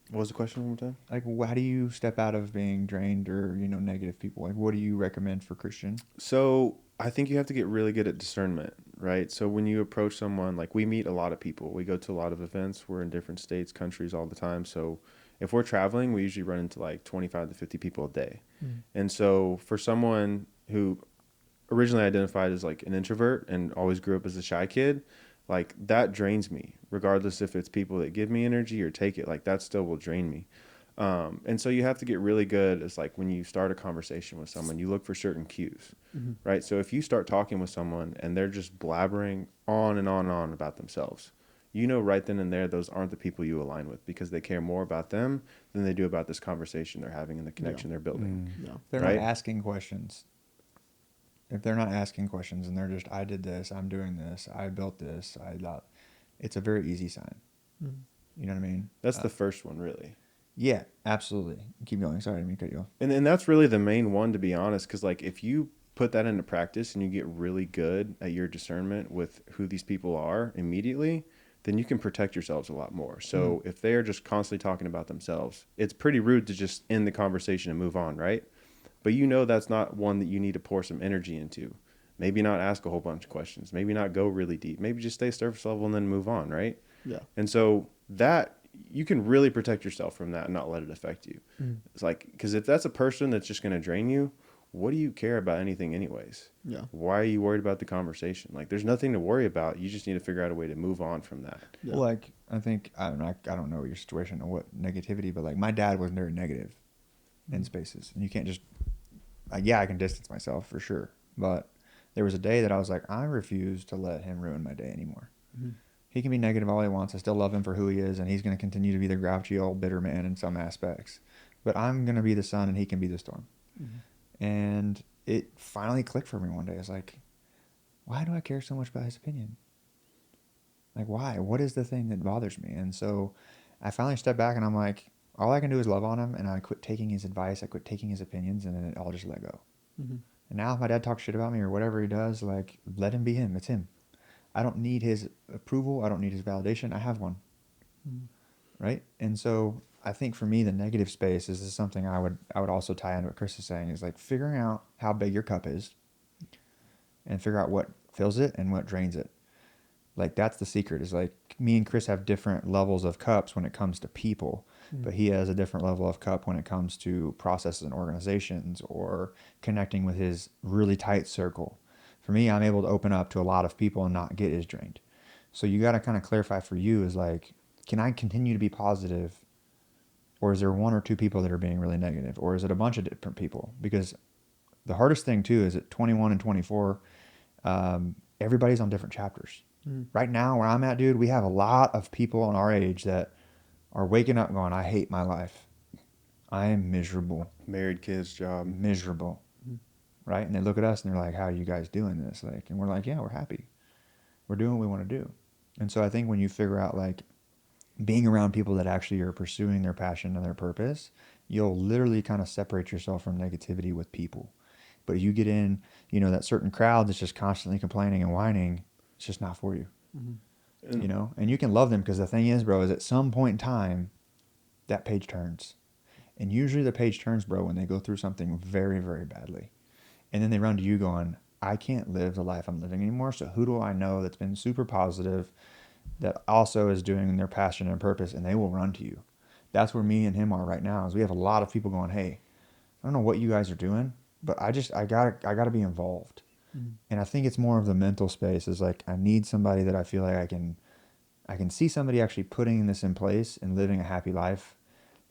What was the question one more time? like, how do you step out of being drained or, you know, negative people? Like, what do you recommend for Christian? So I think you have to get really good at discernment, right? So when you approach someone, like we meet a lot of people. We go to a lot of events. We're in different states, countries all the time. So if we're traveling, we usually run into like 25 to 50 people a day. And so for someone who originally identified as like an introvert and always grew up as a shy kid, like that drains me, regardless if it's people that give me energy or take it, like that still will drain me. And so you have to get really good. It's like when you start a conversation with someone, you look for certain cues, right? So if you start talking with someone and they're just blabbering on and on and on about themselves, you know right then and there those aren't the people you align with because they care more about them than they do about this conversation they're having and the connection they're building. Yeah. They're Right. not asking questions. If they're not asking questions and they're just, I did this, I'm doing this, I built this, it's a very easy sign. You know what I mean? That's the first one, really. Yeah, absolutely. Keep going. Sorry, I didn't mean to cut you off. And that's really the main one, to be honest, because like if you put that into practice and you get really good at your discernment with who these people are immediately, then you can protect yourselves a lot more. So if they are just constantly talking about themselves, it's pretty rude to just end the conversation and move on, right? But you know that's not one that you need to pour some energy into. Maybe not ask a whole bunch of questions. Maybe not go really deep. Maybe just stay surface level and then move on, right? Yeah. And so that you can really protect yourself from that and not let it affect you. It's like, because if that's a person that's just going to drain you, what do you care about anything anyways? Yeah. Why are you worried about the conversation? Like, there's nothing to worry about. You just need to figure out a way to move on from that. Yeah. Well, like, I think, I don't know your situation or what negativity, but like my dad was very negative in spaces. And you can't just, yeah, I can distance myself for sure. But there was a day that I was like, I refuse to let him ruin my day anymore. He can be negative all he wants. I still love him for who he is. And he's going to continue to be the grouchy old bitter man in some aspects. But I'm going to be the sun and he can be the storm. And it finally clicked for me one day. It's like, why do I care so much about his opinion? Like, why? What is the thing that bothers me? And so I finally stepped back and I'm like, all I can do is love on him. And I quit taking his advice. I quit taking his opinions and then it all just let go. And now if my dad talks shit about me or whatever he does, like, let him be him. It's him. I don't need his approval. I don't need his validation. I have one. Right? And so I think for me, the negative space is something I would also tie into what Chris is saying is like figuring out how big your cup is and figure out what fills it and what drains it. Like that's the secret is like me and Chris have different levels of cups when it comes to people, but he has a different level of cup when it comes to processes and organizations or connecting with his really tight circle. For me, I'm able to open up to a lot of people and not get as drained. So you got to kind of clarify for you is like, can I continue to be positive or is there one or two people that are being really negative or is it a bunch of different people? Because the hardest thing too is at 21 and 24, everybody's on different chapters. Right now where I'm at, dude, we have a lot of people in our age that are waking up going, I hate my life. I am miserable. Married, kids, job. Miserable. Right? And they look at us and they're like, how are you guys doing this? Like, and we're like, yeah, we're happy. We're doing what we want to do. And so I think when you figure out like, being around people that actually are pursuing their passion and their purpose, you'll literally kind of separate yourself from negativity with people. But if you get in, that certain crowd that's just constantly complaining and whining, it's just not for you. And And you can love them, because the thing is, bro, is at some point in time, that page turns. And usually the page turns, bro, when they go through something very, very badly. And then they run to you going, I can't live the life I'm living anymore. So who do I know that's been super positive, that also is doing their passion and purpose, and they will run to you. That's where me and him are right now, is we have a lot of people going, hey, I don't know what you guys are doing, but I gotta be involved. And I think it's more of the mental space, is like, I need somebody that I feel like I can see somebody actually putting this in place and living a happy life.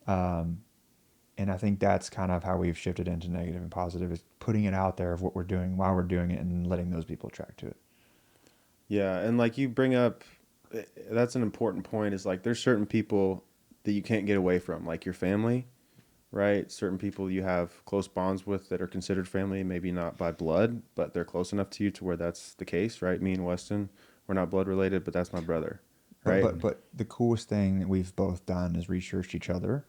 And I think that's kind of how we've shifted into negative and positive, is putting it out there of what we're doing, while we're doing it, and letting those people track to it. yeah, and like you bring up, that's an important point, is like there's certain people that you can't get away from, like your family, right? Certain people you have close bonds with that are considered family, maybe not by blood, but they're close enough to you to where that's the case, right? Me and Weston, we're not blood related, but that's my brother, right? But the coolest thing that we've both done is research each other,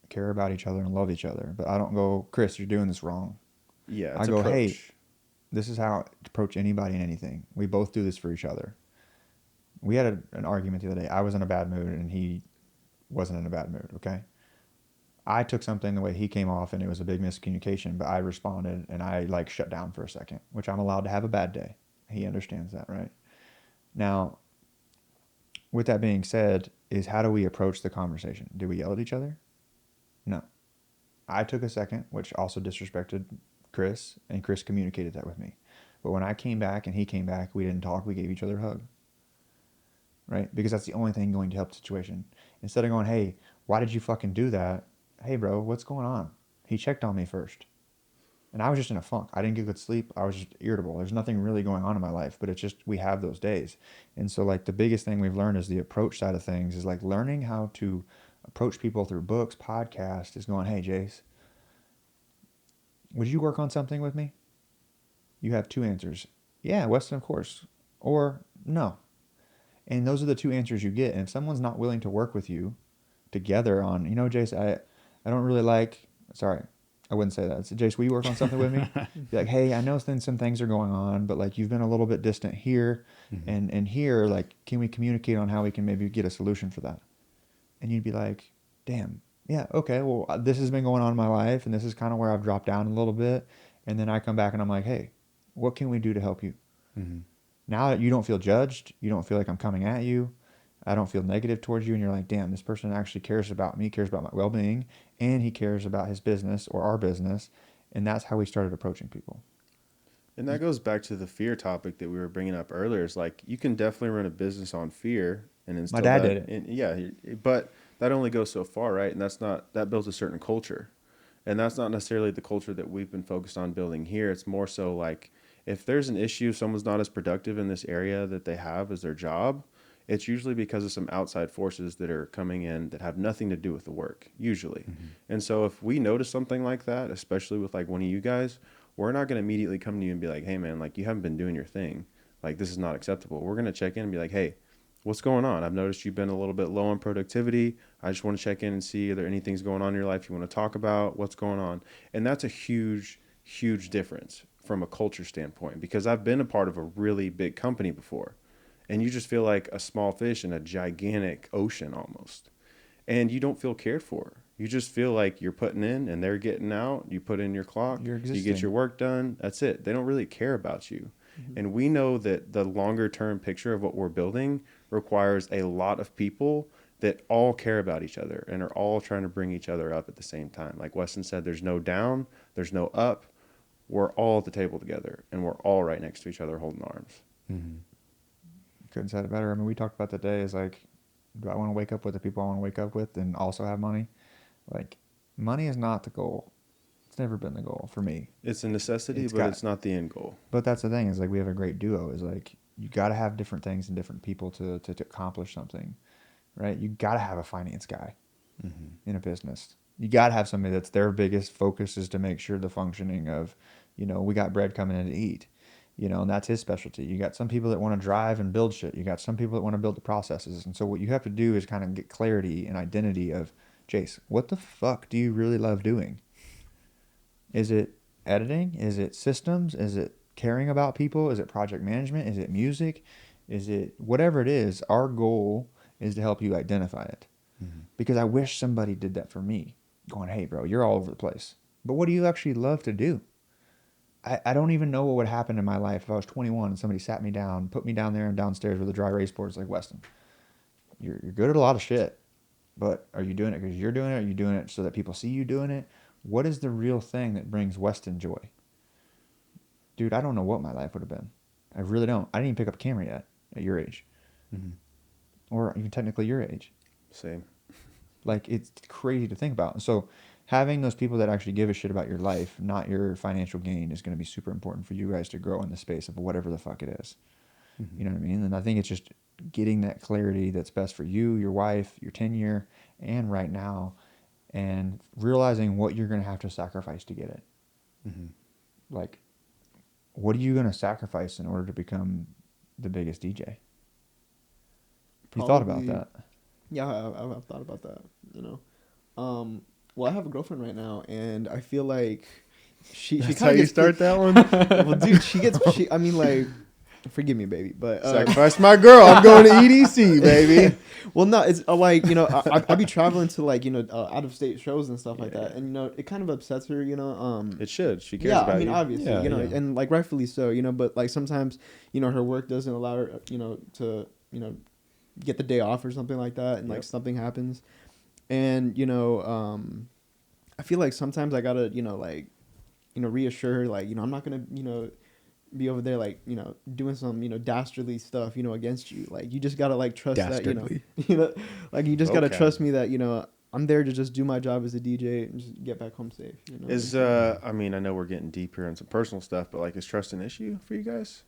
care about each other, and love each other. But I don't go, Chris, you're doing this wrong. Yeah, I it's go, hey, approach. this is how to approach anybody and anything. We both do this for each other. We had an argument the other day. I was in a bad mood and he wasn't in a bad mood, okay? I took something the way he came off, and it was a big miscommunication, but I responded and I like shut down for a second, which I'm allowed to have a bad day. He understands that, right? Now, with that being said, is how do we approach the conversation? Do we yell at each other? No. I took a second, which also disrespected Chris, and Chris communicated that with me. But when I came back and he came back, we didn't talk. We gave each other a hug, right? Because that's the only thing going to help the situation. Instead of going, hey, why did you fucking do that? Hey, bro, what's going on? He checked on me first. And I was just in a funk. I didn't get good sleep. I was just irritable. There's nothing really going on in my life, but it's just, we have those days. And so like the biggest thing we've learned is the approach side of things, is like learning how to approach people through books, podcasts, is going, hey, Jace, would you work on something with me? You have two answers. Yeah, Weston, of course. Or no. And those are the two answers you get. And if someone's not willing to work with you together on, Jace, I don't really like, sorry, I wouldn't say that. So, Jace, will you work on something with me? Be like, hey, I know some things are going on, but like you've been a little bit distant here and here, like, can we communicate on how we can maybe get a solution for that? And you'd be like, damn, yeah, okay, well, this has been going on in my life, and this is kind of where I've dropped down a little bit. And then I come back and I'm like, hey, what can we do to help you? Now that you don't feel judged, you don't feel like I'm coming at you, I don't feel negative towards you, and you're like, damn, this person actually cares about me, cares about my well-being, and he cares about his business or our business. And that's how we started approaching people. And that goes back to the fear topic that we were bringing up earlier. Is like you can definitely run a business on fear and instill My dad that. did it. And yeah, but that only goes so far, right? And that builds a certain culture, and that's not necessarily the culture that we've been focused on building here. It's more so like if there's an issue, someone's not as productive in this area that they have as their job, it's usually because of some outside forces that are coming in that have nothing to do with the work, usually. And so if we notice something like that, especially with like one of you guys, we're not going to immediately come to you and be like, hey, man, like you haven't been doing your thing. Like this is not acceptable. We're going to check in and be like, hey, what's going on? I've noticed you've been a little bit low on productivity. I just want to check in and see, are there anything's going on in your life you want to talk about? What's going on? And that's a huge, huge difference from a culture standpoint, because I've been a part of a really big company before. And you just feel like a small fish in a gigantic ocean almost. And you don't feel cared for. You just feel like you're putting in and they're getting out. You put in your clock. You're You get existing. your work done. That's it. They don't really care about you. And we know that the longer term picture of what we're building requires a lot of people that all care about each other and are all trying to bring each other up at the same time. Like Weston said, there's no down, there's no up. We're all at the table together and we're all right next to each other holding arms. Couldn't say it better. I mean, we talked about today is like, do I want to wake up with the people I want to wake up with and also have money? Like, money is not the goal. It's never been the goal for me. It's a necessity, it's not the end goal. But that's the thing, is like we have a great duo. Is like you got to have different things and different people to accomplish something, right? You got to have a finance guy in a business. You got to have somebody that's their biggest focus is to make sure the functioning of, we got bread coming in to eat. You know, and that's his specialty. You got some people that want to drive and build shit. You got some people that want to build the processes. And so what you have to do is kind of get clarity and identity of, Jace, what the fuck do you really love doing? Is it editing? Is it systems? Is it caring about people? Is it project management? Is it music? Is it whatever it is? Our goal is to help you identify it. Because I wish somebody did that for me. Going, hey, bro, you're all over the place. But what do you actually love to do? I don't even know what would happen in my life if I was 21 and somebody sat me down, put me down there and downstairs with a dry erase board like, Weston, you're good at a lot of shit, but are you doing it because you're doing it? Or are you doing it so that people see you doing it? What is the real thing that brings Weston joy? Dude, I don't know what my life would have been. I really don't. I didn't even pick up a camera yet at your age. Or even technically your age. Same. Like, it's crazy to think about. And so having those people that actually give a shit about your life, not your financial gain, is going to be super important for you guys to grow in the space of whatever the fuck it is. You know what I mean? And I think it's just getting that clarity that's best for you, your wife, your tenure, and right now, and realizing what you're going to have to sacrifice to get it. Like, what are you going to sacrifice in order to become the biggest DJ? You thought about that? Yeah, I've thought about that, you know. Well, I have a girlfriend right now, and I feel like she That's kind how of you start that one? Well, dude, I mean, like, forgive me, baby, but Sacrifice my girl. I'm going to EDC, baby. well, no, it's like, you know, I be traveling to, like, you know, out of state shows and stuff like that, and, you know, it kind of upsets her, you know. It should. She cares yeah, about I mean, you. obviously, Yeah, you know, yeah. and like rightfully so, you know, but like sometimes, you know, her work doesn't allow her, you know, to, you know, get the day off or something like that, and like something happens, and, you know, I feel like sometimes I gotta, you know, like, you know, reassure her, like, you know, I'm not gonna, you know, be over there, like, you know, doing some, you know, dastardly stuff, you know, against you. Like, you just gotta, like, trust that, you know, like, you just gotta trust me that, you know, I'm there to just do my job as a DJ and just get back home safe, you know. I mean, I know we're getting deeper in some personal stuff, but like, is trust an issue for you guys?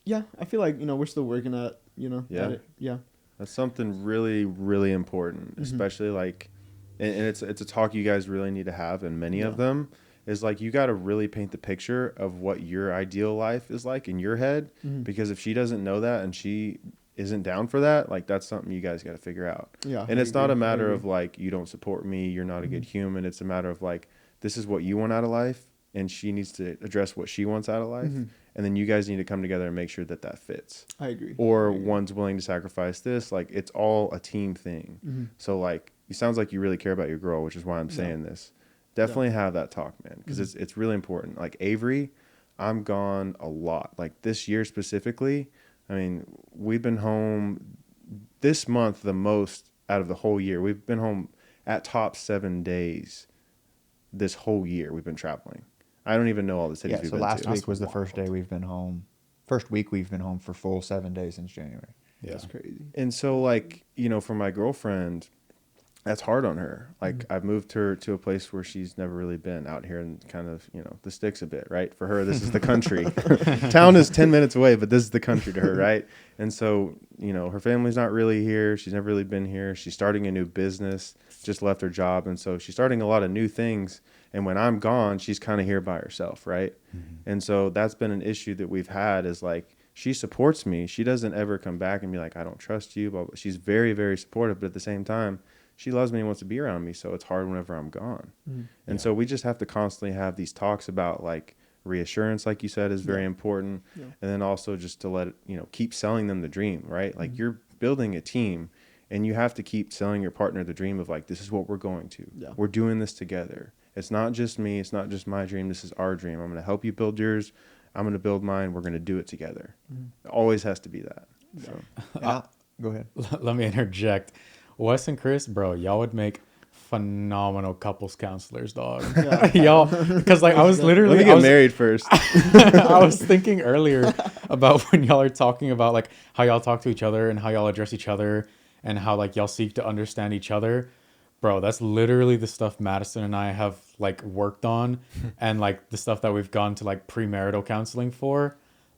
Yeah, I feel like, you know, we're still working at, you know, at it. Yeah. That's something really, really important, especially like, and it's a talk you guys really need to have, and many of them is like, you got to really paint the picture of what your ideal life is like in your head, because if she doesn't know that and she isn't down for that, like, that's something you guys got to figure out. Yeah. And it's not a matter of like, you don't support me, you're not a good human. It's a matter of like, this is what you want out of life, and she needs to address what she wants out of life. And then you guys need to come together and make sure that that fits. I agree. Or one's willing to sacrifice this. Like, it's all a team thing. So like, it sounds like you really care about your girl, which is why I'm saying this. Definitely have that talk, man, because it's really important. Like, Avery, I'm gone a lot. Like, this year specifically, I mean, we've been home this month the most out of the whole year. We've been home at top 7 days this whole year. We've been traveling. I don't even know all the cities we've been to. So last week was the first day we've been home. First week we've been home for full 7 days since January. Yeah. That's crazy. And so, like, you know, for my girlfriend, that's hard on her. Like, I've moved her to a place where she's never really been, out here in kind of, you know, the sticks a bit, right? For her, this is the country. Town is 10 minutes away, but this is the country to her, right? And so, you know, her family's not really here. She's never really been here. She's starting a new business, just left her job. And so she's starting a lot of new things. And when I'm gone, she's kind of here by herself, right? And so that's been an issue that we've had, is like, she supports me. She doesn't ever come back and be like, I don't trust you. But she's very, very supportive. But at the same time, she loves me and wants to be around me. So it's hard whenever I'm gone. And so we just have to constantly have these talks about, like, reassurance, like you said, is very important. And then also just to let it, you know, keep selling them the dream, right? Like, you're building a team, and you have to keep selling your partner the dream of, like, this is what we're going to. We're doing this together. It's not just me. It's not just my dream. This is our dream. I'm going to help you build yours. I'm going to build mine. We're going to do it together. It always has to be that. So. Go ahead. Let me interject. Wes and Chris, bro, y'all would make phenomenal couples counselors, dog. Y'all, because like I was literally, Let me get married first. I was thinking earlier about when y'all are talking about like how y'all talk to each other and how y'all address each other and how like y'all seek to understand each other. Bro, that's literally the stuff Madison and I have like worked on, and like the stuff that we've gone to like premarital counseling for.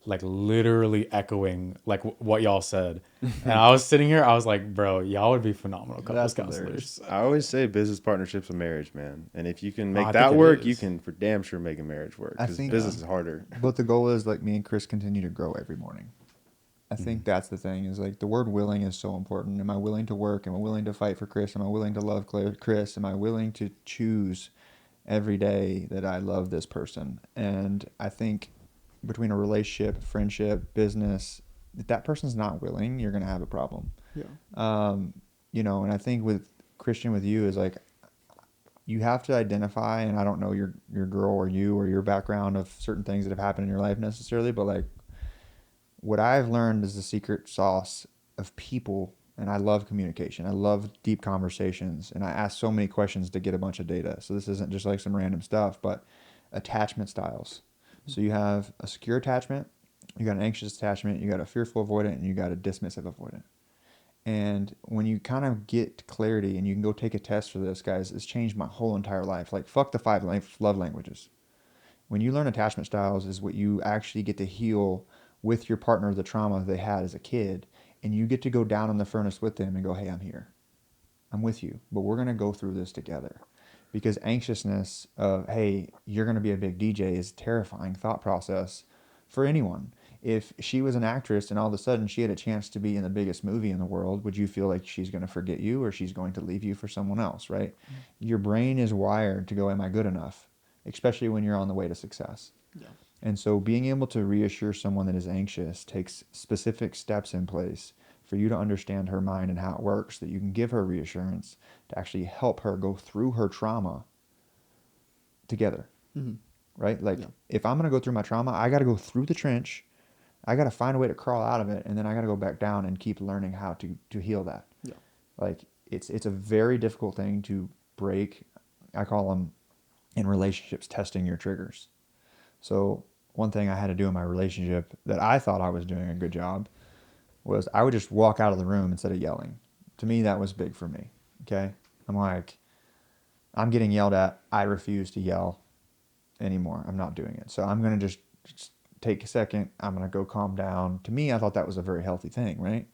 like literally echoing like what y'all said. And I was sitting here, I was like, bro, y'all would be phenomenal couples That's counselors. I always say business partnerships and marriage, man. And if you can I make think that it work, you is. can for damn sure make a marriage work. I Because think business is harder. but the goal is like me and Chris continue to grow every morning. I think that's the thing is like the word willing is so important. Am I willing to work? Am I willing to fight for Chris? Am I willing to love Chris? Am I willing to choose every day that I love this person? And I think between a relationship, friendship, business, if that person's not willing, you're going to have a problem. Yeah. And I think with Christian, with you is like, you have to identify, and I don't know your girl or you or your background of certain things that have happened in your life necessarily, but like, what I've learned is the secret sauce of people, and I love communication. I love deep conversations, and I ask so many questions to get a bunch of data. So this isn't just like some random stuff, but attachment styles. So you have a secure attachment, you got an anxious attachment, you got a fearful avoidant, and you got a dismissive avoidant. And when you kind of get clarity, and you can go take a test for this, guys, it's changed my whole entire life. Like, fuck the 5 love languages. When you learn attachment styles is what you actually get to heal with your partner the trauma they had as a kid, and you get to go down in the furnace with them and go, hey, I'm here. I'm with you, but we're going to go through this together. Because anxiousness of, hey, you're going to be a big DJ is a terrifying thought process for anyone. If she was an actress and all of a sudden she had a chance to be in the biggest movie in the world, would you feel like she's going to forget you or she's going to leave you for someone else, right? Mm-hmm. Your brain is wired to go, am I good enough? Especially when you're on the way to success. Yeah. And so being able to reassure someone that is anxious takes specific steps in place for you to understand her mind and how it works, that you can give her reassurance to actually help her go through her trauma together. Mm-hmm. Right? Like, if I'm going to go through my trauma, I got to go through the trench. I got to find a way to crawl out of it, and then I got to go back down and keep learning how to heal that. Yeah. Like, it's a very difficult thing to break. I call them, in relationships, testing your triggers. So one thing I had to do in my relationship that I thought I was doing a good job was I would just walk out of the room instead of yelling. To me, that was big for me. Okay? I'm like, I'm getting yelled at. I refuse to yell anymore. I'm not doing it. So I'm going to just take a second. I'm going to go calm down. To me, I thought that was a very healthy thing, right?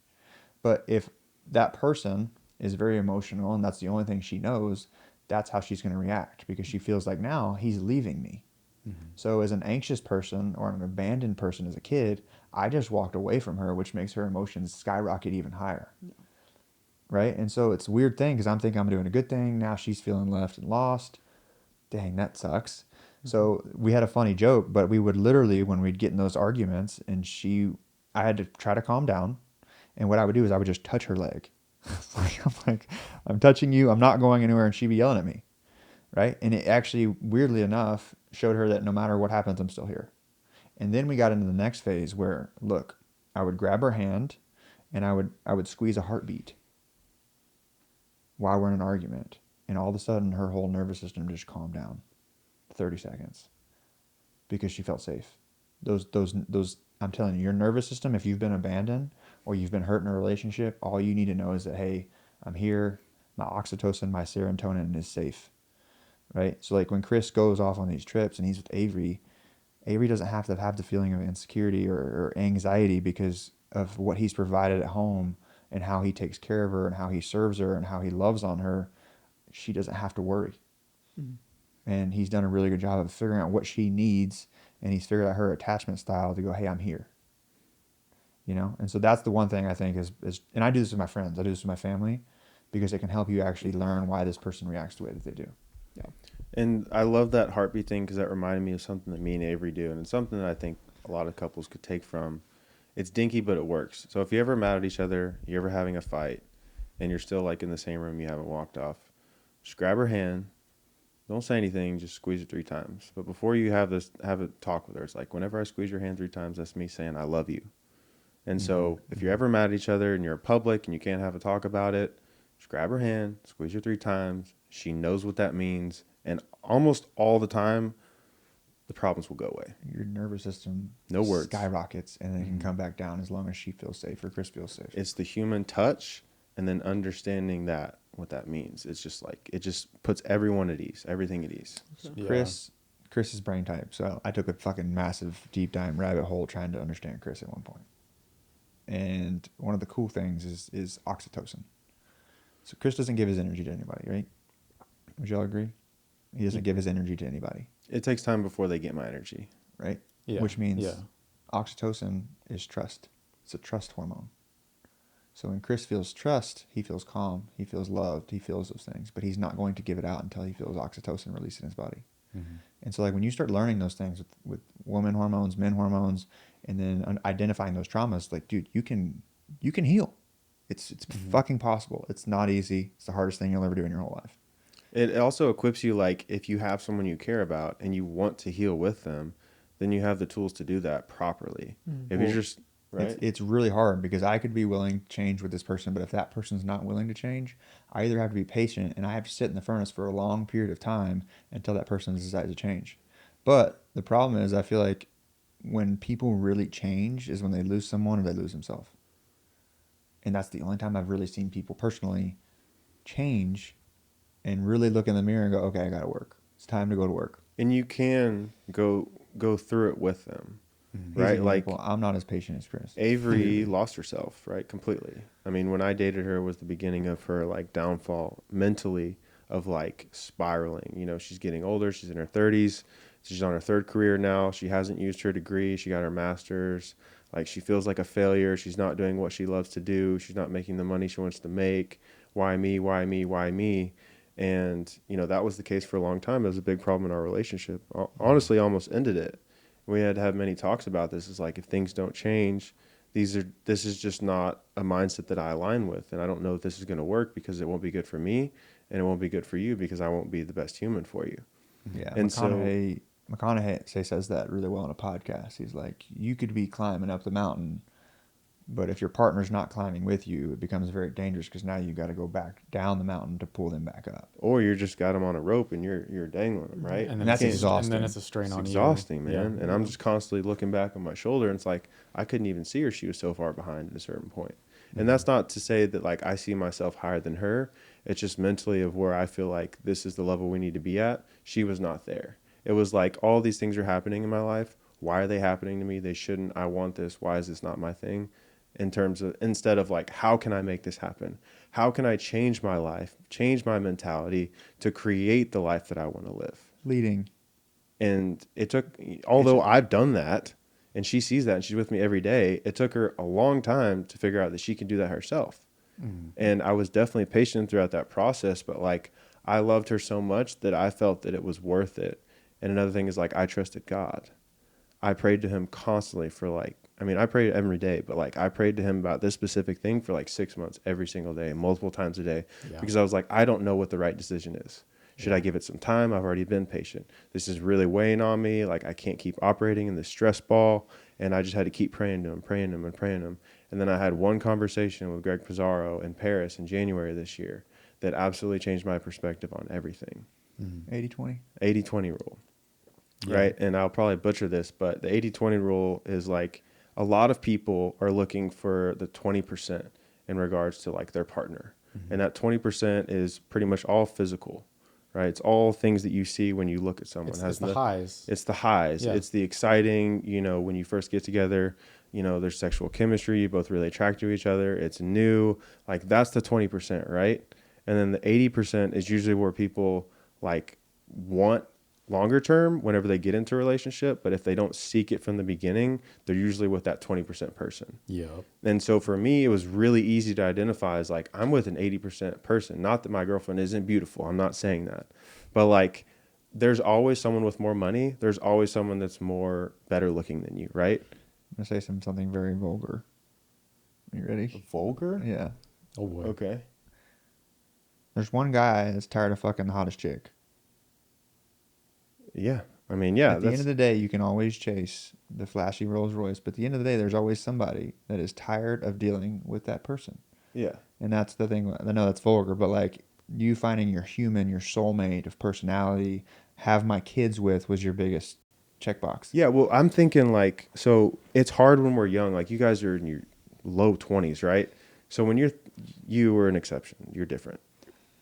But if that person is very emotional and that's the only thing she knows, that's how she's going to react because she feels like now he's leaving me. Mm-hmm. So as an anxious person or an abandoned person as a kid, I just walked away from her, which makes her emotions skyrocket even higher. Yeah. Right? And so it's a weird thing because I'm thinking I'm doing a good thing. Now she's feeling left and lost. Dang, that sucks. Mm-hmm. So we had a funny joke, but we would literally, when we'd get in those arguments and I had to try to calm down. And what I would do is I would just touch her leg. I'm touching you. I'm not going anywhere. And she'd be yelling at me. Right? And it actually, weirdly enough, showed her that no matter what happens, I'm still here. And then we got into the next phase where, look, I would grab her hand and I would squeeze a heartbeat while we're in an argument. And all of a sudden, her whole nervous system just calmed down 30 seconds because she felt safe. Those, I'm telling you, your nervous system, if you've been abandoned or you've been hurt in a relationship, all you need to know is that, hey, I'm here. My oxytocin, my serotonin is safe. Right? So like when Chris goes off on these trips and he's with Avery doesn't have to have the feeling of insecurity or anxiety because of what he's provided at home and how he takes care of her and how he serves her and how he loves on her. She doesn't have to worry. Mm-hmm. And he's done a really good job of figuring out what she needs, and he's figured out her attachment style to go, hey, I'm here. And so that's the one thing I think is, and I do this with my friends, I do this with my family, because it can help you actually learn why this person reacts the way that they do. Yeah. And I love that heartbeat thing because that reminded me of something that me and Avery do. And it's something that I think a lot of couples could take from. It's dinky, but it works. So if you're ever mad at each other, you're ever having a fight, and you're still like in the same room, you haven't walked off, just grab her hand. Don't say anything. Just squeeze it 3 times. But before you have a talk with her, it's like, whenever I squeeze your hand 3 times, that's me saying I love you. And so if you're ever mad at each other and you're in public and you can't have a talk about it, just grab her hand, squeeze her 3 times. She knows what that means. And almost all the time, the problems will go away. Your nervous system skyrockets, and then it can come back down as long as she feels safe or Chris feels safe. It's the human touch and then understanding what that means. It's just like, it just puts everyone at ease, everything at ease. So yeah. Chris's brain type. So I took a fucking massive deep dive rabbit hole trying to understand Chris at one point. And one of the cool things is oxytocin. So Chris doesn't give his energy to anybody, right? Would y'all agree? He doesn't give his energy to anybody, It takes time before they get my energy. right? Yeah. Which means Yeah. oxytocin is trust. It's a trust hormone. So when Chris feels trust, he feels calm, he feels loved, he feels those things, but he's not going to give it out until he feels oxytocin released in his body. Mm-hmm. And so like when you start learning those things with woman hormones, men hormones, and then identifying those traumas, like, dude, you can heal. It's fucking possible. It's not easy. It's the hardest thing you'll ever do in your whole life. It also equips you, like, if you have someone you care about and you want to heal with them, then you have the tools to do that properly. If you're just, right? It's really hard because I could be willing to change with this person, but if that person's not willing to change, I either have to be patient and I have to sit in the furnace for a long period of time until that person decides to change. But the problem is I feel like when people really change is when they lose someone or they lose themselves. And that's the only time I've really seen people personally change and really look in the mirror and go, okay, I got to work. It's time to go to work. And you can go through it with them, He's right? an Like, example. I'm not as patient as Chris. Avery lost herself, right? Completely. I mean, when I dated her, it was the beginning of her, like, downfall mentally, of, like, spiraling. You know, she's getting older. She's in her 30s. She's on her third career now. She hasn't used her degree. She got her master's. Like, she feels like a failure. She's not doing what she loves to do. She's not making the money she wants to make. Why me? Why me? Why me? And, you know, that was the case for a long time. It was a big problem in our relationship. Honestly, almost ended it. We had to have many talks about this. It's like, if things don't change, this is just not a mindset that I align with. And I don't know if this is going to work because it won't be good for me and it won't be good for you because I won't be the best human for you. Yeah, And McConaughey says that really well in a podcast. He's like, you could be climbing up the mountain, but if your partner's not climbing with you, it becomes very dangerous because now you got to go back down the mountain to pull them back up. Or you just got them on a rope and you're dangling them, right? And then that's exhausting. And then it's a strain It's on exhausting, you. man. Yeah. And I'm just constantly looking back on my shoulder, and it's like I couldn't even see her. She was so far behind at a certain point. And that's not to say that, like, I see myself higher than her. It's just mentally of where I feel like this is the level we need to be at. She was not there. It was like, all these things are happening in my life. Why are they happening to me? They shouldn't. I want this. Why is this not my thing? In terms of, instead of like, how can I make this happen? How can I change my life, change my mentality to create the life that I want to live? Leading. And it took, although I've done that and she sees that and she's with me every day, it took her a long time to figure out that she can do that herself. And I was definitely patient throughout that process, but like, I loved her so much that I felt that it was worth it. And another thing is, like, I trusted God. I prayed to him constantly for, like, I mean, I prayed every day, but like, I prayed to him about this specific thing for like 6 months, every single day, multiple times a day, because I was like, I don't know what the right decision is. Should I give it some time? I've already been patient. This is really weighing on me. Like, I can't keep operating in this stress ball. And I just had to keep praying to him, praying to him, and praying to him. And then I had one conversation with Greg Pizarro in Paris in January this year that absolutely changed my perspective on everything. 80-20. 80-20 rule. Right? And I'll probably butcher this, but the 80-20 rule is like, a lot of people are looking for the 20% in regards to like their partner. And that 20% is pretty much all physical, right? It's all things that you see when you look at someone. It's the highs. It's the highs. Yeah. It's the exciting, you know, when you first get together, you know, there's sexual chemistry. You both really attract to each other. It's new. Like, that's the 20%, right? And then the 80% is usually where people like want longer term whenever they get into a relationship, but if they don't seek it from the beginning, they're usually with that 20% person. Yep. And so for me, it was really easy to identify as like, I'm with an 80% person. Not that my girlfriend isn't beautiful. I'm not saying that. But like, there's always someone with more money. There's always someone that's more better looking than you, right? I'm going to say something very vulgar. Are you ready? Vulgar? Yeah. Oh boy. Okay. There's one guy that's tired of fucking the hottest chick. Yeah. I mean, yeah. At the end of the day, you can always chase the flashy Rolls Royce, but at the end of the day, there's always somebody that is tired of dealing with that person. Yeah. And that's the thing. I know that's vulgar, but like, you finding your human, your soulmate of personality, have my kids with was your biggest checkbox. Yeah. Well, I'm thinking like, so it's hard when we're young. Like, you guys are in your low 20s, right? So when you were an exception, you're different.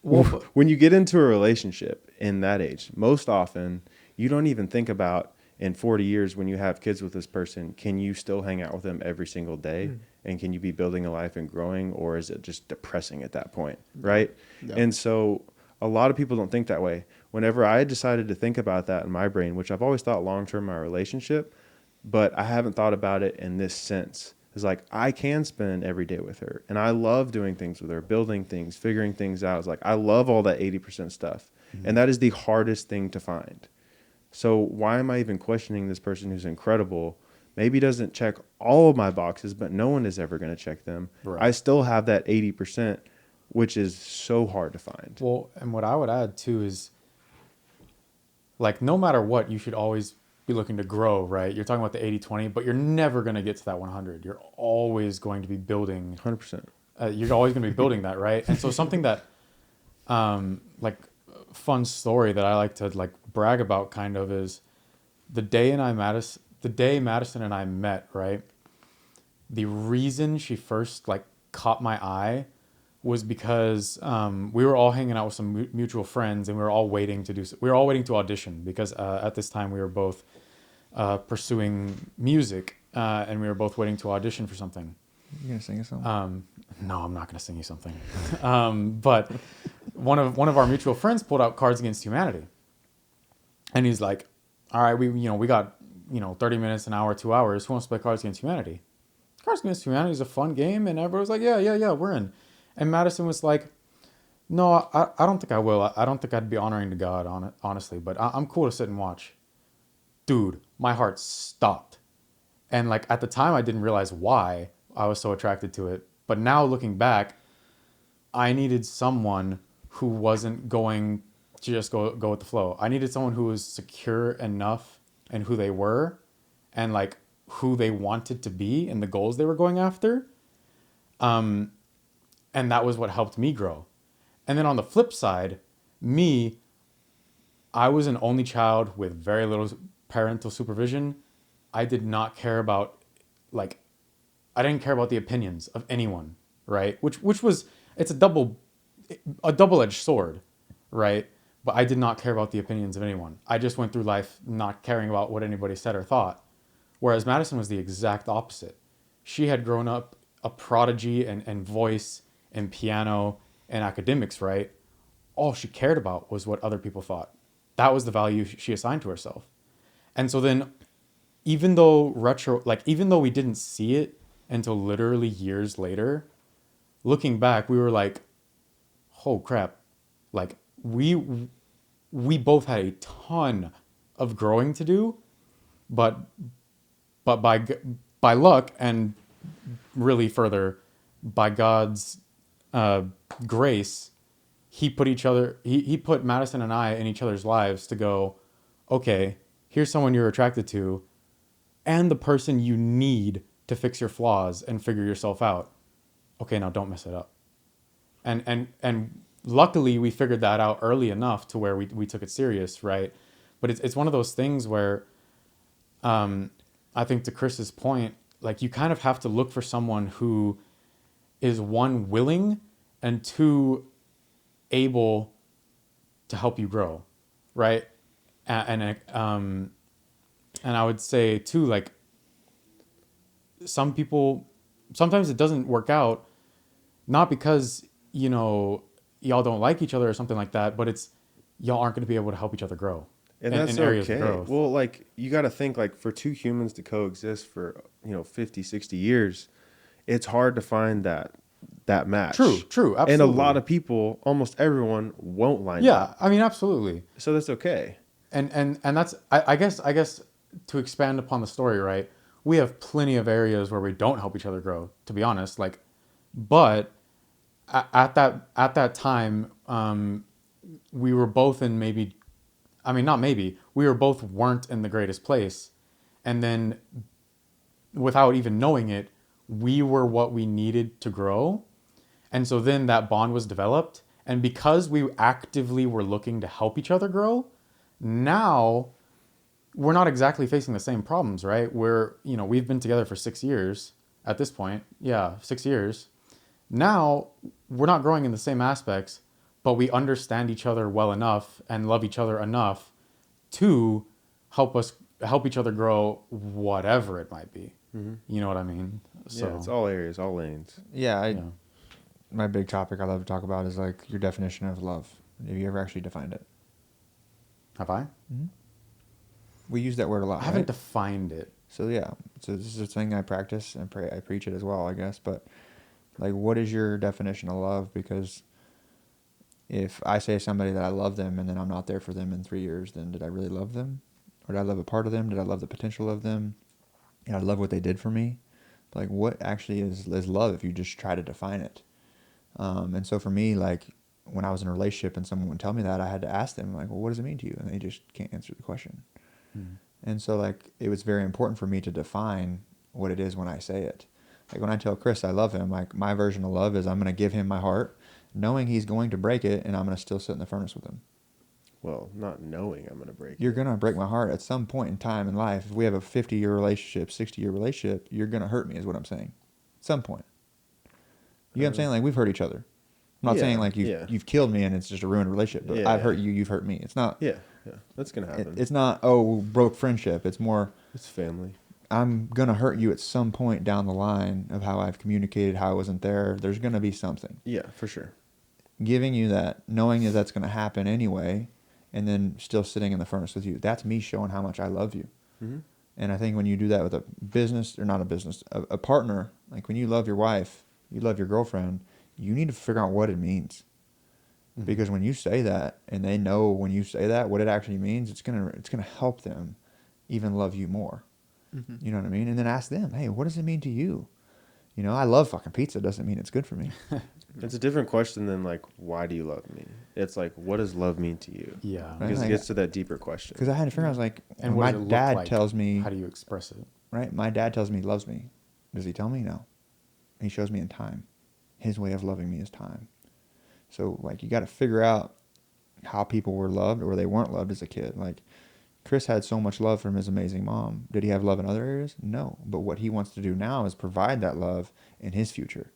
Well, When you get into a relationship in that age, most often you don't even think about in 40 years when you have kids with this person, can you still hang out with them every single day? And can you be building a life and growing, or is it just depressing at that point, right? Yeah. And so a lot of people don't think that way. Whenever I decided to think about that in my brain, which I've always thought long-term in my relationship, but I haven't thought about it in this sense. It's like I can spend every day with her, and I love doing things with her, building things, figuring things out. It's like I love all that 80% stuff, and that is the hardest thing to find. So why am I even questioning this person who's incredible? Maybe doesn't check all of my boxes, but no one is ever going to check them. Right. I still have that 80%, which is so hard to find. Well, and what I would add too is, like, no matter what, you should always be looking to grow, right? You're talking about the 80-20, but you're never going to get to that 100. You're always going to be building. 100%. You're always going to be building that, right? And so something that, like, fun story that I like to like brag about kind of is the day Madison and I met, right? The reason she first like caught my eye was because we were all hanging out with some mutual friends, and we were all waiting to audition because at this time we were both pursuing music, and we were both waiting to audition for something. You gonna sing us something? No, I'm not going to sing you something. But one of our mutual friends pulled out Cards Against Humanity, and he's like, "All right, we got 30 minutes, an hour, 2 hours. Who wants to play Cards Against Humanity?" Cards Against Humanity is a fun game, and everyone was like, "Yeah, we're in." And Madison was like, "No, I don't think I will. I don't think I'd be honoring to God, honestly, but I'm cool to sit and watch." Dude, my heart stopped. And like at the time, I didn't realize why I was so attracted to it. But now looking back, I needed someone who wasn't going to just go with the flow. I needed someone who was secure enough in who they were and like who they wanted to be and the goals they were going after. And that was what helped me grow. And then on the flip side, I was an only child with very little parental supervision. I did not care about I didn't care about the opinions of anyone, right? Which was, it's a double-edged sword, right? But I did not care about the opinions of anyone. I just went through life not caring about what anybody said or thought. Whereas Madison was the exact opposite. She had grown up a prodigy and voice and piano and academics, right? All she cared about was what other people thought. That was the value she assigned to herself. And so then, even though we didn't see it until literally years later, looking back, we were like, oh crap. Like we both had a ton of growing to do, but by luck and really further by God's grace, he put Madison and I in each other's lives to go, okay, here's someone you're attracted to and the person you need to fix your flaws and figure yourself out. Okay, now don't mess it up. And luckily we figured that out early enough to where we took it serious, right? But it's one of those things where I think to Chris's point, like you kind of have to look for someone who is one, willing, and two, able to help you grow, right? And I would say too, like sometimes it doesn't work out, not because y'all don't like each other or something like that, but it's y'all aren't going to be able to help each other grow. And that's areas of okay. growth. Well, like you got to think like for two humans to coexist for 50, 60 years, it's hard to find that match. True, absolutely. And a lot of people, almost everyone, won't line up. Yeah, I mean, absolutely. So that's okay. And that's I guess to expand upon the story, right? We have plenty of areas where we don't help each other grow, to be honest. Like, but at that time, we were both in we weren't in the greatest place, and then without even knowing it, we were what we needed to grow, and so then that bond was developed, and because we actively were looking to help each other grow, now we're not exactly facing the same problems, right? We've been together for 6 years at this point. Yeah, 6 years. Now we're not growing in the same aspects, but we understand each other well enough and love each other enough to help each other grow, whatever it might be. Mm-hmm. You know what I mean? So Yeah, it's all areas, all lanes. Yeah, yeah. my big topic I love to talk about is like your definition of love. Have you ever actually defined it? Have I? Mm-hmm. We use that word a lot. I haven't right? defined it. So yeah, so this is a thing I practice and I preach it as well, I guess. But like, what is your definition of love? Because if I say to somebody that I love them and then I'm not there for them in 3 years, then did I really love them? Or did I love a part of them? Did I love the potential of them? Did I love what they did for me? Like, what actually is love if you just try to define it? And so for me, like, when I was in a relationship and someone would tell me that, I had to ask them, like, well, what does it mean to you? And they just can't answer the question. Mm. And so, like, it was very important for me to define what it is when I say it. Like, when I tell Chris I love him, like, my version of love is I'm going to give him my heart, knowing he's going to break it, and I'm going to still sit in the furnace with him. Well, not knowing I'm going to break You're it. going to break my heart at some point in time in life. If we have a 50-year relationship, 60-year relationship, you're going to hurt me is what I'm saying. At some point. You know what I'm saying? Like, we've hurt each other. I'm not saying like you've killed me and it's just a ruined relationship, but I've hurt you, you've hurt me. It's not. Yeah, that's going to happen. It's not, oh, broke friendship. It's more, It's family. I'm going to hurt you at some point down the line of how I've communicated, how I wasn't there. There's going to be something. Yeah, for sure. Giving you that, knowing that that's going to happen anyway, and then still sitting in the furnace with you. That's me showing how much I love you. Mm-hmm. And I think when you do that with a business, or not a business, a partner, like when you love your wife, you love your girlfriend, you need to figure out what it means. Mm-hmm. Because when you say that, and they know when you say that, what it actually means, it's gonna help them even love you more. Mm-hmm. You know what I mean? And then ask them, hey, what does it mean to you? You know, I love fucking pizza. Doesn't mean it's good for me. It's a different question than like, why do you love me? It's like, what does love mean to you? Yeah. Right? Because Like, it gets to that deeper question. Because I had to figure out, I was like, And my what does it look dad like? tells me. How do you express it? Right? My dad tells me he loves me. Does he tell me? No. He shows me in time. His way of loving me is time. So, like, you got to figure out how people were loved or they weren't loved as a kid. Like, Chris had so much love from his amazing mom. Did he have love in other areas? No. But what he wants to do now is provide that love in his future.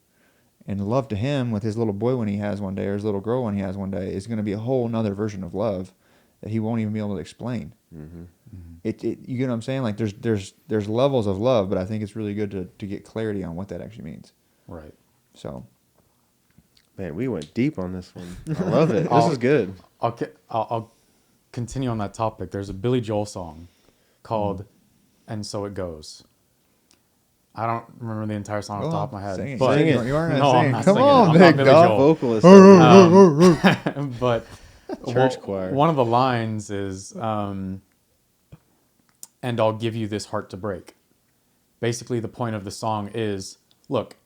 And love to him with his little boy when he has one day or his little girl when he has one day is going to be a whole nother version of love that he won't even be able to explain. Mm-hmm. Mm-hmm. You get what I'm saying? Like, there's levels of love, but I think it's really good to get clarity on what that actually means. Right. So, Man, we went deep on this one. I love it. This is good. I'll continue on that topic. There's a Billy Joel song called "And So It Goes." I don't remember the entire song off the top of my head. Sing it. But Sing it. You aren't no, gonna I'm sing. not Come singing. on, I'm not big Billy dog. Joel. Vocalist. But Church choir. one of the lines is, "And I'll give you this heart to break." Basically, the point of the song is, look,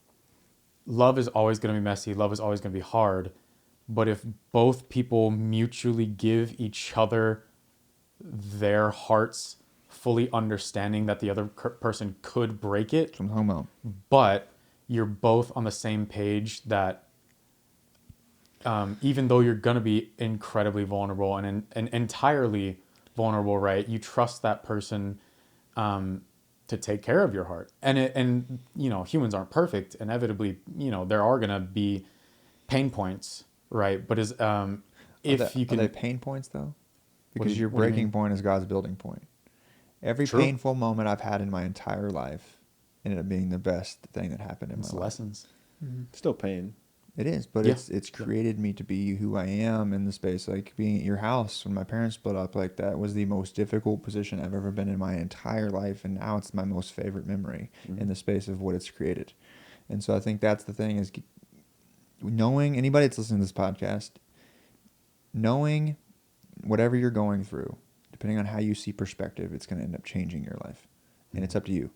love is always going to be messy. Love is always going to be hard. But if both people mutually give each other their hearts, fully understanding that the other person could break it, From home out. but you're both on the same page that even though you're going to be incredibly vulnerable and entirely vulnerable, right? You trust that person to take care of your heart. And you know, humans aren't perfect. Inevitably, you know, there are going to be pain points, right? But is if you can... Are they pain points, though? What do Because you- your what do you breaking mean? point is God's building point. Every True. painful moment I've had in my entire life ended up being the best thing that happened in It's my life. lessons. Still pain. It is, but Yeah. it's created me to be who I am in the space. Like being at your house when my parents split up, like that was the most difficult position I've ever been in my entire life, and now it's my most favorite memory in the space of what it's created. And so I think that's the thing is knowing anybody that's listening to this podcast, knowing whatever you're going through, depending on how you see perspective, it's going to end up changing your life, and it's up to you.